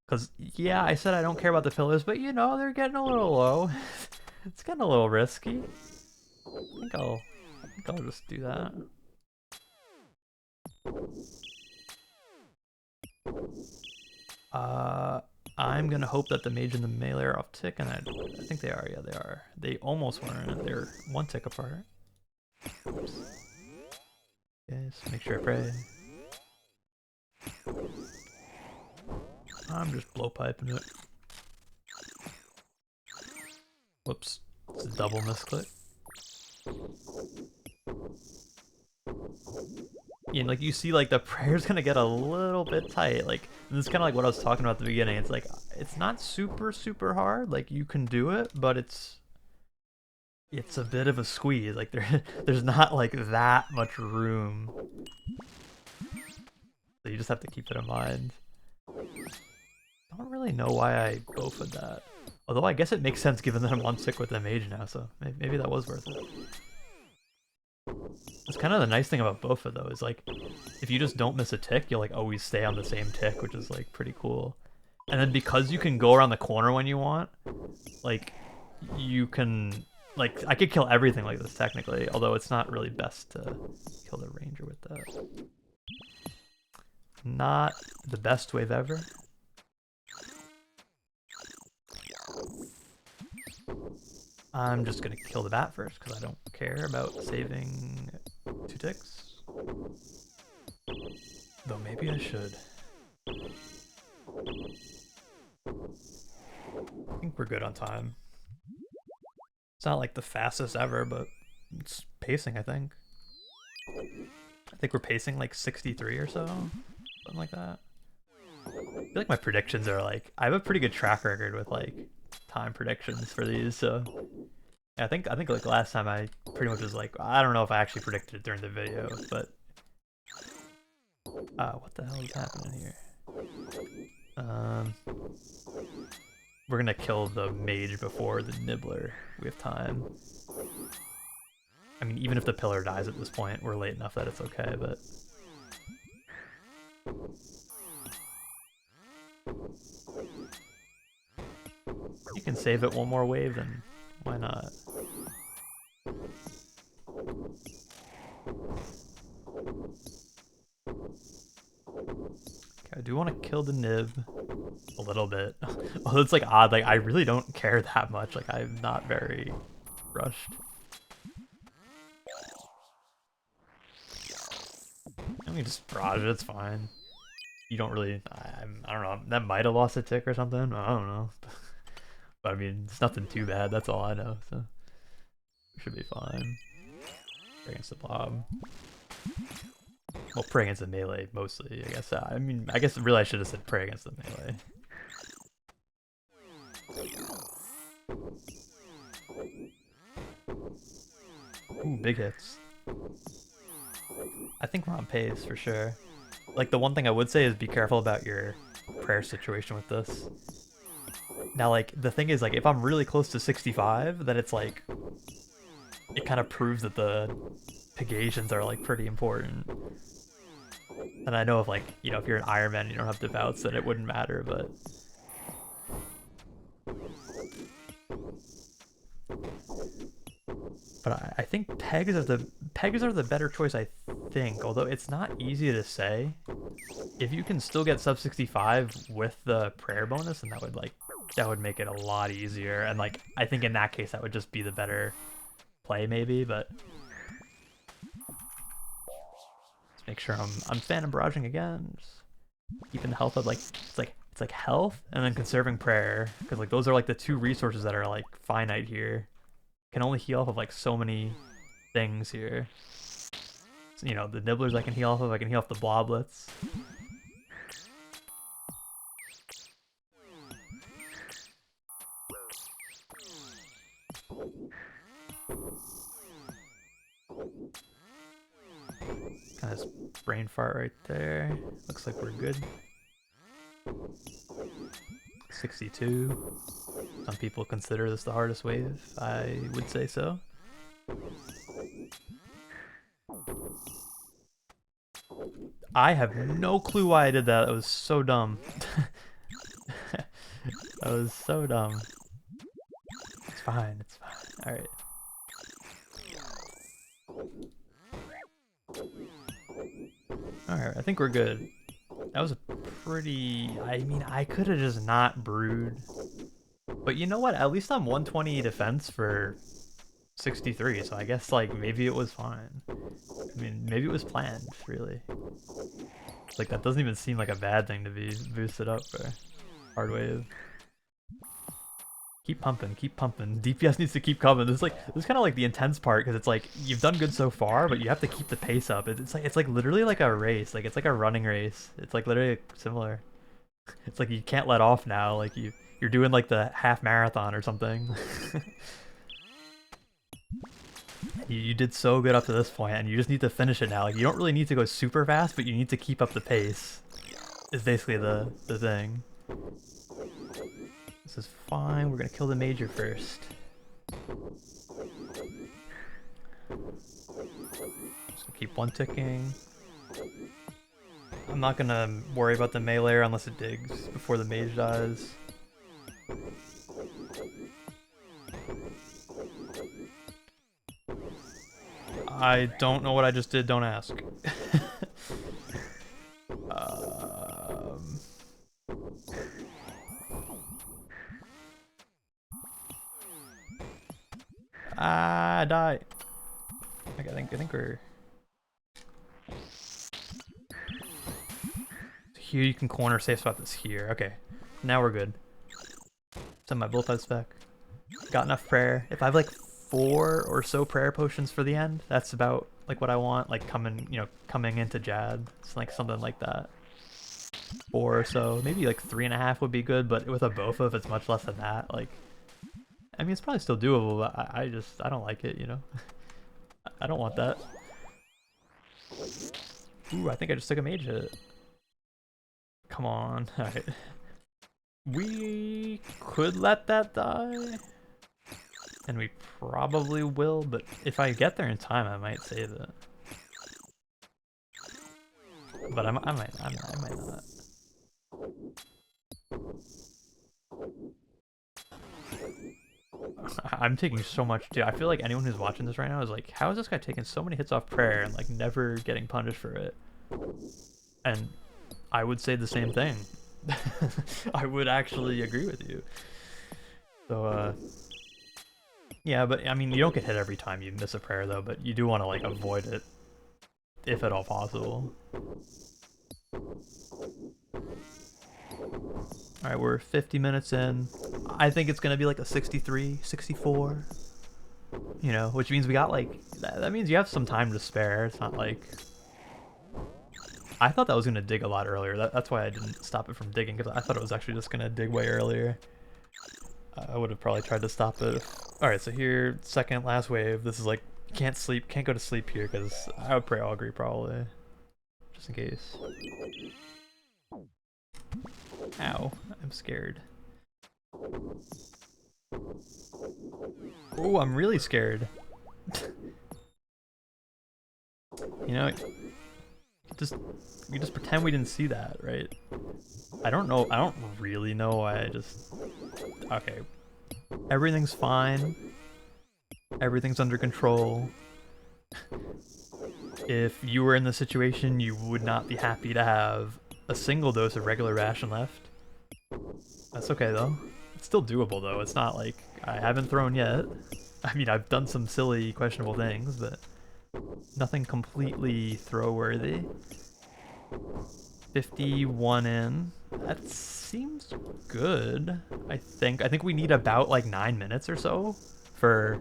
Cause yeah, I said I don't care about the pillars, but you know they're getting a little low. It's getting a little risky. I think I'll just do that. I'm gonna hope that the mage and the melee are off tick, and I think they are. Yeah, they are. They almost weren't. They're 1 tick apart. Oops. Yes, make sure I pray. I'm just blowpiping it. Whoops. It's a double misclick. you know, like you see like the prayer's gonna get a little bit tight. Like, and this is kind of like what I was talking about at the beginning. It's like it's not super hard. Like you can do it, but it's a bit of a squeeze. Like there's not like that much room. So you just have to keep it in mind. I don't really know why I Bowfa'd that. Although I guess it makes sense given that I'm on sick with the mage now, so maybe that was worth it. That's kind of the nice thing about Bowfa though, is like, if you just don't miss a tick, you'll like always stay on the same tick, which is like pretty cool. And then because you can go around the corner when you want, like, you can, like, I could kill everything like this technically, although it's not really best to kill the ranger with that. Not the best wave ever. I'm just gonna kill the bat first because I don't care about saving 2 ticks. Though maybe I should. I think we're good on time. It's not like the fastest ever, but it's pacing, I think. I think we're pacing like 63 or so. Something like that. I feel like my predictions are like, I have a pretty good track record with like time predictions for these, so yeah, I think like last time I pretty much was like, I don't know if I actually predicted it during the video, but what the hell is happening here? We're gonna kill the mage before the nibbler. We have time. I mean, even if the pillar dies at this point, we're late enough that it's okay, but you can save it one more wave, then why not? Okay, I do want to kill the nib a little bit. Although it's like odd, like I really don't care that much. Like I'm not very rushed. I mean, just barrage it, it's fine. You don't really, I don't know, that might have lost a tick or something. I don't know. But I mean, it's nothing too bad, that's all I know, so we should be fine. Pray against the blob. Well, pray against the melee, mostly, I guess. I mean, I guess really I should have said pray against the melee. Ooh, big hits. I think we're on pace, for sure. Like, the one thing I would say is be careful about your prayer situation with this. Now, like, the thing is, like, if I'm really close to 65, then it's like, it kind of proves that the Pegasians are, like, pretty important. And I know if, like, you know, if you're an Iron Man and you don't have devouts, then it wouldn't matter, but... But I think pegs are the better choice, I think, although it's not easy to say. If you can still get sub 65 with the prayer bonus, then that would make it a lot easier. And like I think in that case that would just be the better play maybe, but let's make sure I'm phantom barraging again. Just keeping the health up, like it's like health and then conserving prayer, because like those are like the 2 resources that are like finite here. Can only heal off of like so many things here. So, you know, the nibblers I can heal off of, I can heal off the bloblets. Kind of brain fart right there. Looks like we're good. 62. Some people consider this the hardest wave. I would say so. I have no clue why I did that. That was so dumb. That was so dumb. It's fine, it's fine. Alright. Alright, I think we're good. That was a pretty... I mean, I could have just not brewed. But you know what? At least I'm 120 defense for 63, so I guess, like, maybe it was fine. I mean, maybe it was planned, really. Like, that doesn't even seem like a bad thing to be boosted up for hard wave. Keep pumping, keep pumping. DPS needs to keep coming. This is kind of like the intense part because it's like you've done good so far, but you have to keep the pace up. It's like literally like a race. Like it's like a running race. It's like literally similar. It's like you can't let off now. Like you're doing like the half marathon or something. You did so good up to this point, and you just need to finish it now. Like you don't really need to go super fast, but you need to keep up the pace. Is basically the thing. This is fine. We're gonna kill the major first. Just gonna keep one ticking. I'm not gonna worry about the melee unless it digs before the mage dies. I don't know what I just did, don't ask. I die. I think we're... Here you can corner safe spot this here. Okay, now we're good. Send my Blowpipe spec. Got enough prayer. If I have like 4 or so prayer potions for the end, that's about like what I want. Like coming into Jad. It's like something like that. 4 or so, maybe like 3.5 would be good. But with a Bowfa, if it's much less than that, like, I mean, it's probably still doable. But I don't like it. You know, I don't want that. Ooh, I think I just took a mage hit. Come on. All right. We could let that die. And we probably will, but if I get there in time, I might save it. But I might not. I'm taking so much, dude. I feel like anyone who's watching this right now is like, how is this guy taking so many hits off prayer and like never getting punished for it? And I would say the same thing. I would actually agree with you. So, yeah, but I mean, you don't get hit every time you miss a prayer though, but you do want to like avoid it if at all possible. Alright, we're 50 minutes in. I think it's gonna be like a 63, 64. You know, which means we got like, that means you have some time to spare. It's not like... I thought that was gonna dig a lot earlier. That's why I didn't stop it from digging, because I thought it was actually just gonna dig way earlier. I would have probably tried to stop it. Alright, so here, second last wave. This is like, can't go to sleep here, because I would pray Augury probably. Just in case. Ow, I'm scared. Oh, I'm really scared. You know, we just pretend we didn't see that, right? I don't know, I don't really know why I just... Okay. Everything's fine. Everything's under control. If you were in the situation, you would not be happy to have a single dose of regular ration left. That's okay though. It's still doable though. It's not like I haven't thrown yet. I mean, I've done some silly, questionable things, but nothing completely throw worthy. 51 in. That seems good. I think we need about like 9 minutes or so for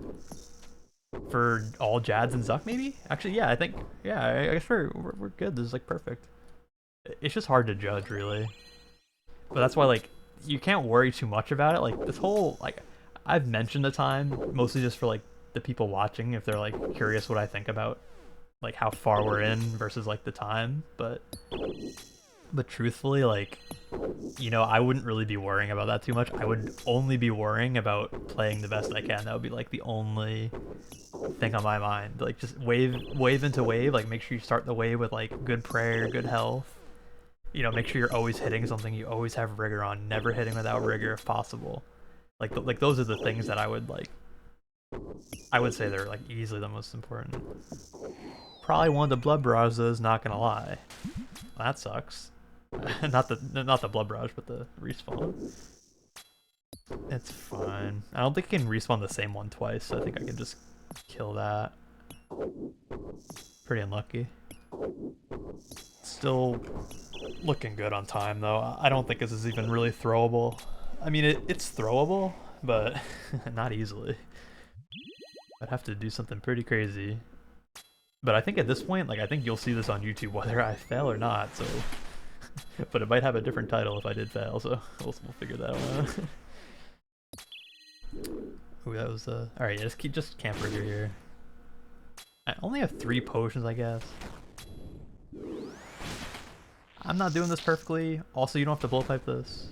all Jads and Zuck maybe? Actually, yeah, I guess we're good. This is like perfect. It's just hard to judge really. But that's why like you can't worry too much about it. Like this whole, like, I've mentioned the time mostly just for like the people watching if they're like curious what I think about like how far we're in versus like the time, but truthfully, like, you know, I wouldn't really be worrying about that too much. I would only be worrying about playing the best I can. That would be like the only thing on my mind. Like just wave into wave, like make sure you start the wave with like good prayer, good health. You know, make sure you're always hitting something, you always have rigor on, never hitting without rigor if possible. Like those are the things that I would say they're like easily the most important. Probably one of the blood barrage though, is not gonna lie. Well, that sucks. not the blood barrage, but the respawn. It's fine. I don't think I can respawn the same one twice, so I think I can just kill that. Pretty unlucky. Still looking good on time though. I don't think this is even really throwable. I mean, it's throwable, but not easily. I'd have to do something pretty crazy. But I think at this point, like, I think you'll see this on YouTube whether I fail or not, so... But it might have a different title if I did fail, so we'll figure that one out. Ooh, that was, alright, yeah, just camp right here. I only have 3 potions, I guess. I'm not doing this perfectly. Also, you don't have to blowpipe this.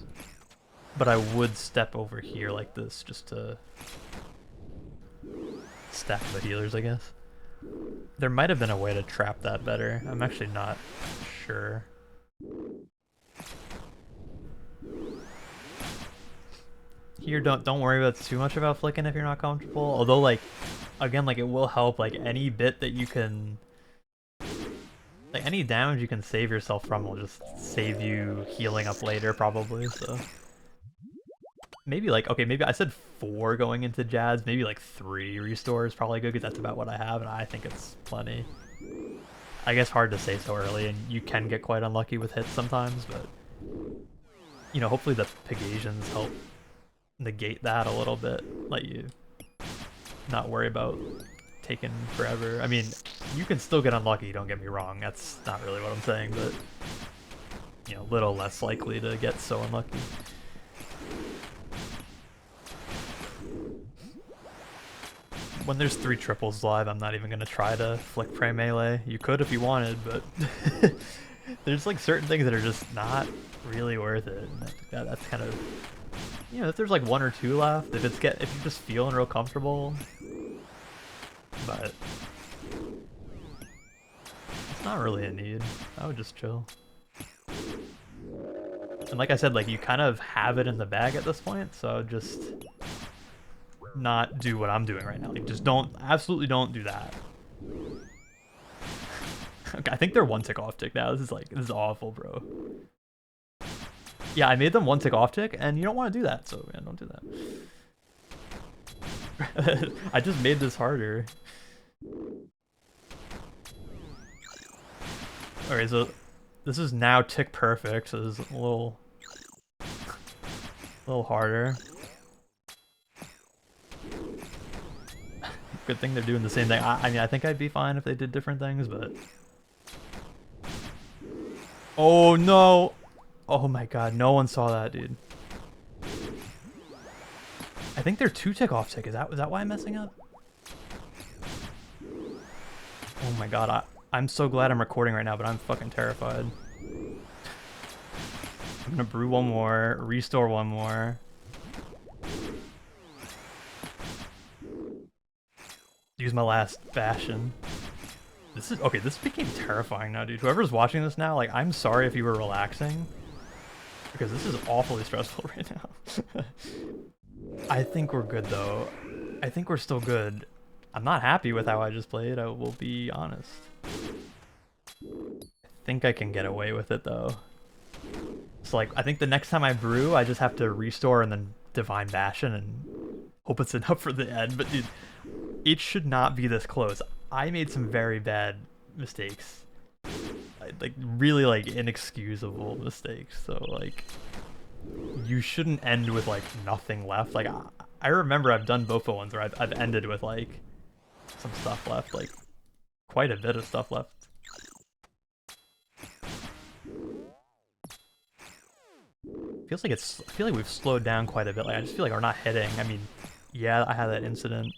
But I would step over here like this just to stack the healers, I guess. There might have been a way to trap that better. I'm actually not sure. Here, don't worry about too much about flicking if you're not comfortable. Although, like, again, like, it will help. Like, any bit that you can... Like, any damage you can save yourself from will just save you healing up later, probably, so... Maybe, like, okay, maybe I said 4 going into Jads, maybe, like, 3 restore is probably good, because that's about what I have, and I think it's plenty. I guess hard to say so early, and you can get quite unlucky with hits sometimes, but... You know, hopefully the Pegasians help negate that a little bit, let you not worry about taking forever. I mean, you can still get unlucky, don't get me wrong, that's not really what I'm saying, but... You know, a little less likely to get so unlucky. When there's 3 triples live, I'm not even going to try to flick prey melee. You could if you wanted, but there's like certain things that are just not really worth it. And that's kind of, you know, if there's like 1 or 2 left, if you're just feeling real comfortable, but it's not really a need. I would just chill. And like I said, like you kind of have it in the bag at this point, so I would just not do what I'm doing right now. Like, just absolutely don't do that. Okay, I think they're 1 tick off tick now. This is awful, bro. Yeah, I made them 1 tick off tick, and you don't want to do that, so yeah, don't do that. I just made this harder. Alright, so this is now tick perfect, so this is a little harder. Good thing they're doing the same thing. I mean, I think I'd be fine if they did different things, but... Oh, no! Oh my god, no one saw that, dude. I think they're 2 tick off tick. Is that why I'm messing up? Oh my god, I'm so glad I'm recording right now, but I'm fucking terrified. I'm gonna brew 1 more, restore 1 more. Use my last bastion. Okay, this became terrifying now, dude. Whoever's watching this now, like, I'm sorry if you were relaxing, because this is awfully stressful right now. I think we're good, though. I think we're still good. I'm not happy with how I just played, I will be honest. I think I can get away with it, though. So, like, I think the next time I brew, I just have to restore and then Divine Bastion and hope it's enough for the end, but dude, it should not be this close. I made some very bad mistakes. Like, really, like, inexcusable mistakes. So, like, you shouldn't end with, like, nothing left. Like, I remember I've done Bowfa ones where I've ended with, like, some stuff left. Like, quite a bit of stuff left. I feel like we've slowed down quite a bit. Like, I just feel like we're not hitting. I mean, yeah, I had that incident.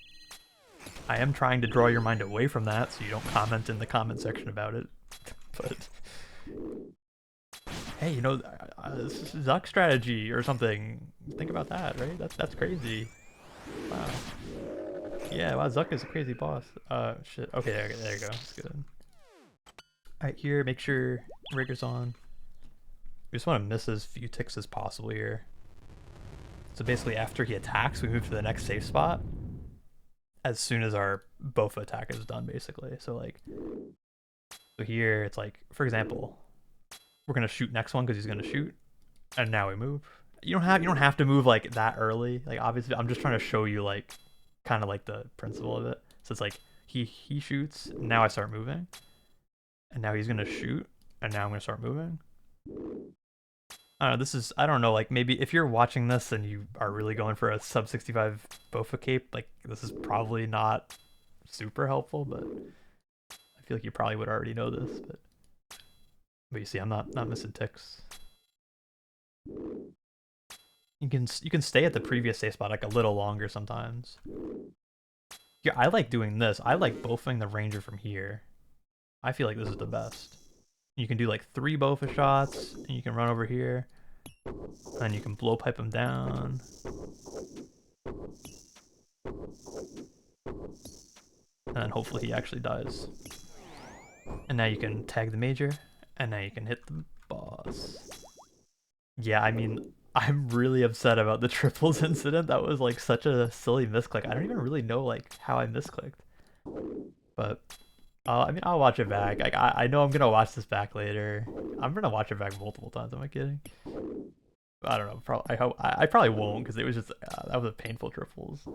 I am trying to draw your mind away from that so you don't comment in the comment section about it. But hey, you know, Zuck strategy or something. Think about that, right? That's crazy. Wow. Yeah, wow, Zuck is a crazy boss. Shit. Okay, there you go. That's good. Alright, here, make sure Rigger's on. We just want to miss as few ticks as possible here. So basically, after he attacks, we move to the next safe spot as soon as our Bowfa attack is done, basically. So like, so here it's like, for example, we're gonna shoot next one because he's gonna shoot, and now we move. You don't have to move like that early. Like, obviously, I'm just trying to show you like kind of like the principle of it. So it's like he shoots, now I start moving, and now he's gonna shoot, and now I'm gonna start moving. I don't know, this is, I don't know, like maybe if you're watching this and you are really going for a sub 65 Bowfa cape, like this is probably not super helpful, but I feel like you probably would already know this, but you see, I'm not missing ticks. You can stay at the previous safe spot like a little longer sometimes. Yeah, I like doing this. I like Bowfing the Ranger from here. I feel like this is the best. You can do like 3 Bowfa shots, and you can run over here, and you can blowpipe him down. And then hopefully he actually dies. And now you can tag the major, and now you can hit the boss. Yeah, I mean, I'm really upset about the triples incident. That was like such a silly misclick. I don't even really know like how I misclicked. But I mean, I'll watch it back. Like, I know I'm gonna watch this back later. I'm gonna watch it back multiple times. Am I kidding? I don't know. Probably. I hope. I probably won't because it was just that was a painful triples.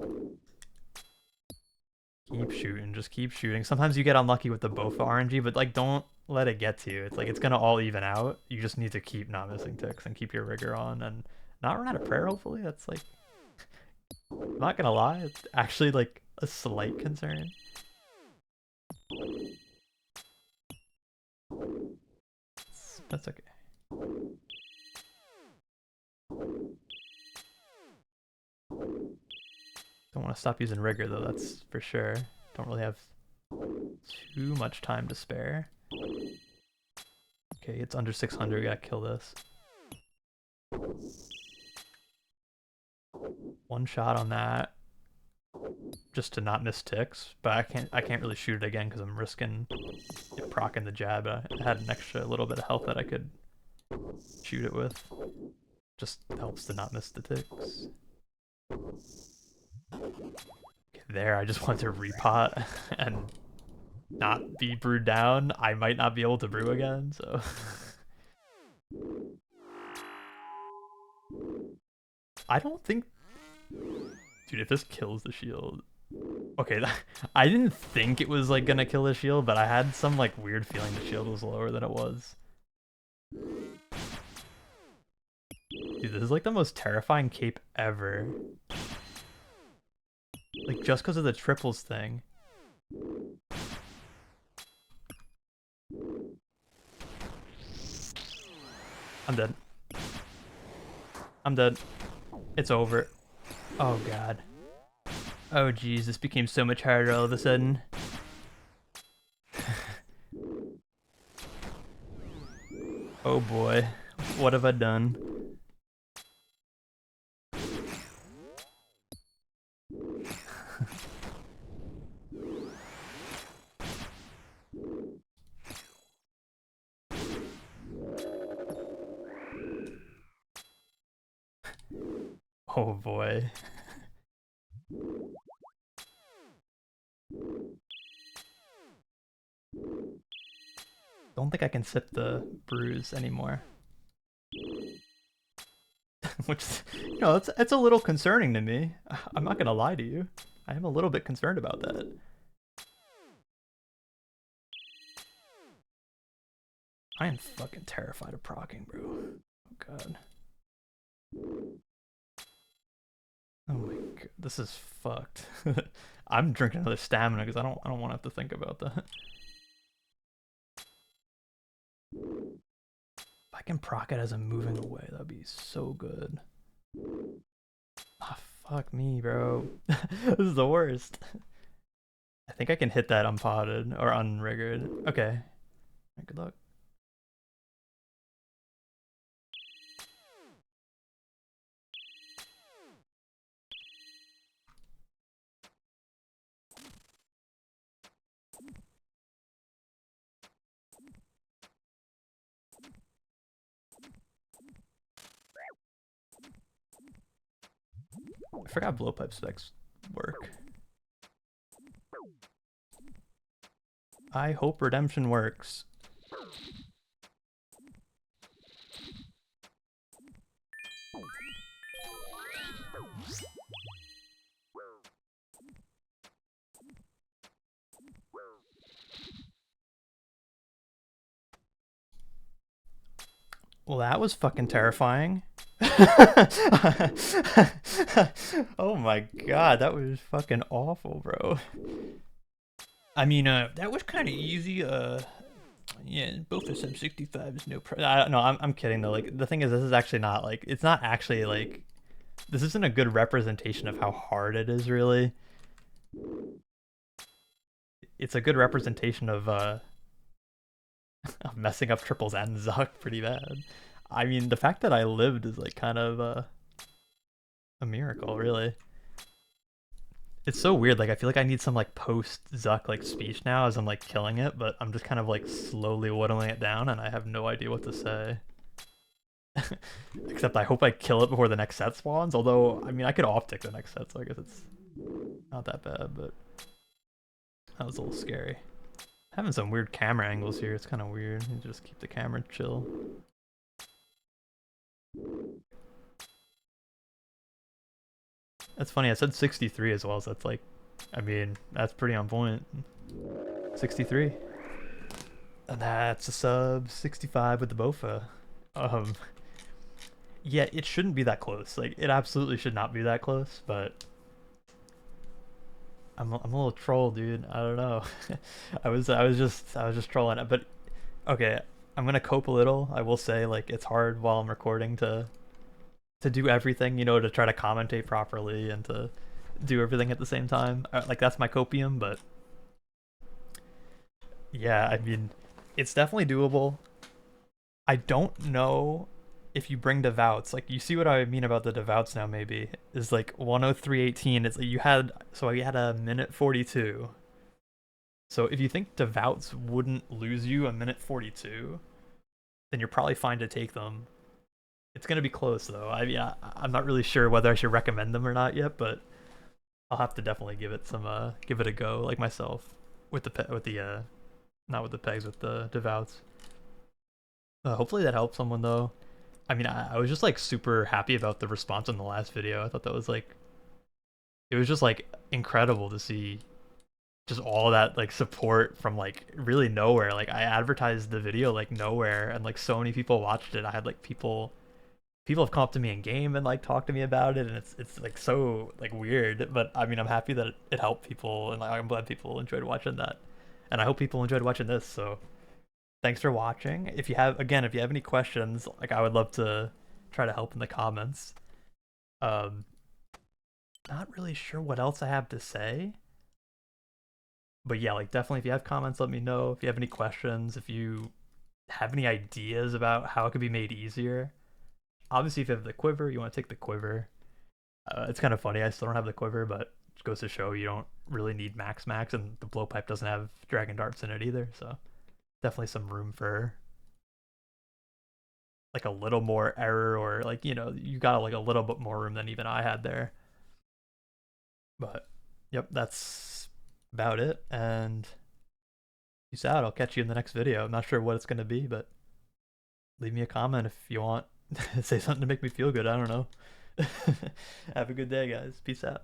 Keep shooting. Just keep shooting. Sometimes you get unlucky with the Bowfa RNG, but like don't let it get to you. It's like it's gonna all even out. You just need to keep not missing ticks and keep your rigor on and not run out of prayer. Hopefully, that's like. I'm not gonna lie. It's actually like a slight concern. That's okay. Don't want to stop using rigor though, that's for sure. Don't really have too much time to spare. Okay, it's under 600, gotta kill this. One shot on that. Just to not miss ticks, but I can't really shoot it again because I'm risking it proccing the jab. I had an extra little bit of health that I could shoot it with. Just helps to not miss the ticks. Okay, there, I just want to repot and not be brewed down. I might not be able to brew again, so. I don't think... Dude, if this kills the shield... Okay, I didn't think it was like gonna kill the shield, but I had some like weird feeling the shield was lower than it was. Dude, this is like the most terrifying cape ever. Like just because of the triples thing. I'm dead. I'm dead. It's over. Oh god. Oh geez, this became so much harder all of a sudden. Oh boy, what have I done? Oh boy. Don't think I can sip the brews anymore. Which, you know, it's a little concerning to me. I'm not gonna lie to you. I am a little bit concerned about that. I am fucking terrified of proccing, bro. Oh god. Oh my god, this is fucked. I'm drinking another stamina because I don't want to have to think about that. If I can proc it as I'm moving away, that'd be so good. Ah, fuck me, bro. This is the worst. I think I can hit that unpotted or unriggered. Okay. Good luck. I forgot blowpipe specs work. I hope redemption works. Well, that was fucking terrifying. Oh my god, that was fucking awful, bro. I mean, that was kind of easy. Yeah, Bowfa sub-65 is no problem. No, I'm kidding though. Like, the thing is, this is actually not like, it's not actually like, this isn't a good representation of how hard it is, really. It's a good representation of messing up triples and Zuck pretty bad. I mean, the fact that I lived is like kind of a miracle, really. It's so weird. Like, I feel like I need some like post Zuck like speech now as I'm like killing it, but I'm just kind of like slowly whittling it down, and I have no idea what to say. Except I hope I kill it before the next set spawns. Although, I mean, I could off tick the next set, so I guess it's not that bad. But that was a little scary. Having some weird camera angles here. It's kind of weird. You just keep the camera chill. That's funny. I said 63 as well, so that's like, I mean, that's pretty on point. 63. And that's a sub 65 with the Bowfa. Yeah, it shouldn't be that close. Like, it absolutely should not be that close, but I'm a little troll, dude. I don't know. I was just trolling it. But okay, I'm gonna cope a little. I will say, like, it's hard while I'm recording to do everything, you know, to try to commentate properly and to do everything at the same time. Like, that's my copium, but yeah, I mean, it's definitely doable. I don't know if you bring devoutes. Like, you see what I mean about the devoutes now, maybe, is like 103.18. It's like you had a minute 42. So if you think devoutes wouldn't lose you a minute 42, then you're probably fine to take them. It's gonna be close though. I mean, I'm not really sure whether I should recommend them or not yet, but I'll have to definitely give it a go, like myself, with the not with the pegs, with the devoutes. Hopefully that helps someone though. I mean, I was just like super happy about the response in the last video. I thought that was like, it was just like incredible to see just all that like support from like really nowhere. Like, I advertised the video like nowhere, and like so many people watched it. I had like people have come up to me in game and like talk to me about it, and it's like so like weird. But I mean, I'm happy that it helped people, and like, I'm glad people enjoyed watching that, and I hope people enjoyed watching this. So thanks for watching. If you have any questions, like, I would love to try to help in the comments. Not really sure what else I have to say, but yeah, like, definitely if you have comments, let me know. If you have any questions, if you have any ideas about how it could be made easier. Obviously, if you have the quiver, you want to take the quiver. It's kind of funny, I still don't have the quiver, but it goes to show you don't really need max, and the blowpipe doesn't have dragon darts in it either, so definitely some room for like a little more error, or like, you know, you got like a little bit more room than even I had there. But yep, that's about it, and peace out. I'll catch you in the next video. I'm not sure what it's going to be, but leave me a comment if you want. Say something to make me feel good. I don't know. Have a good day, guys. Peace out.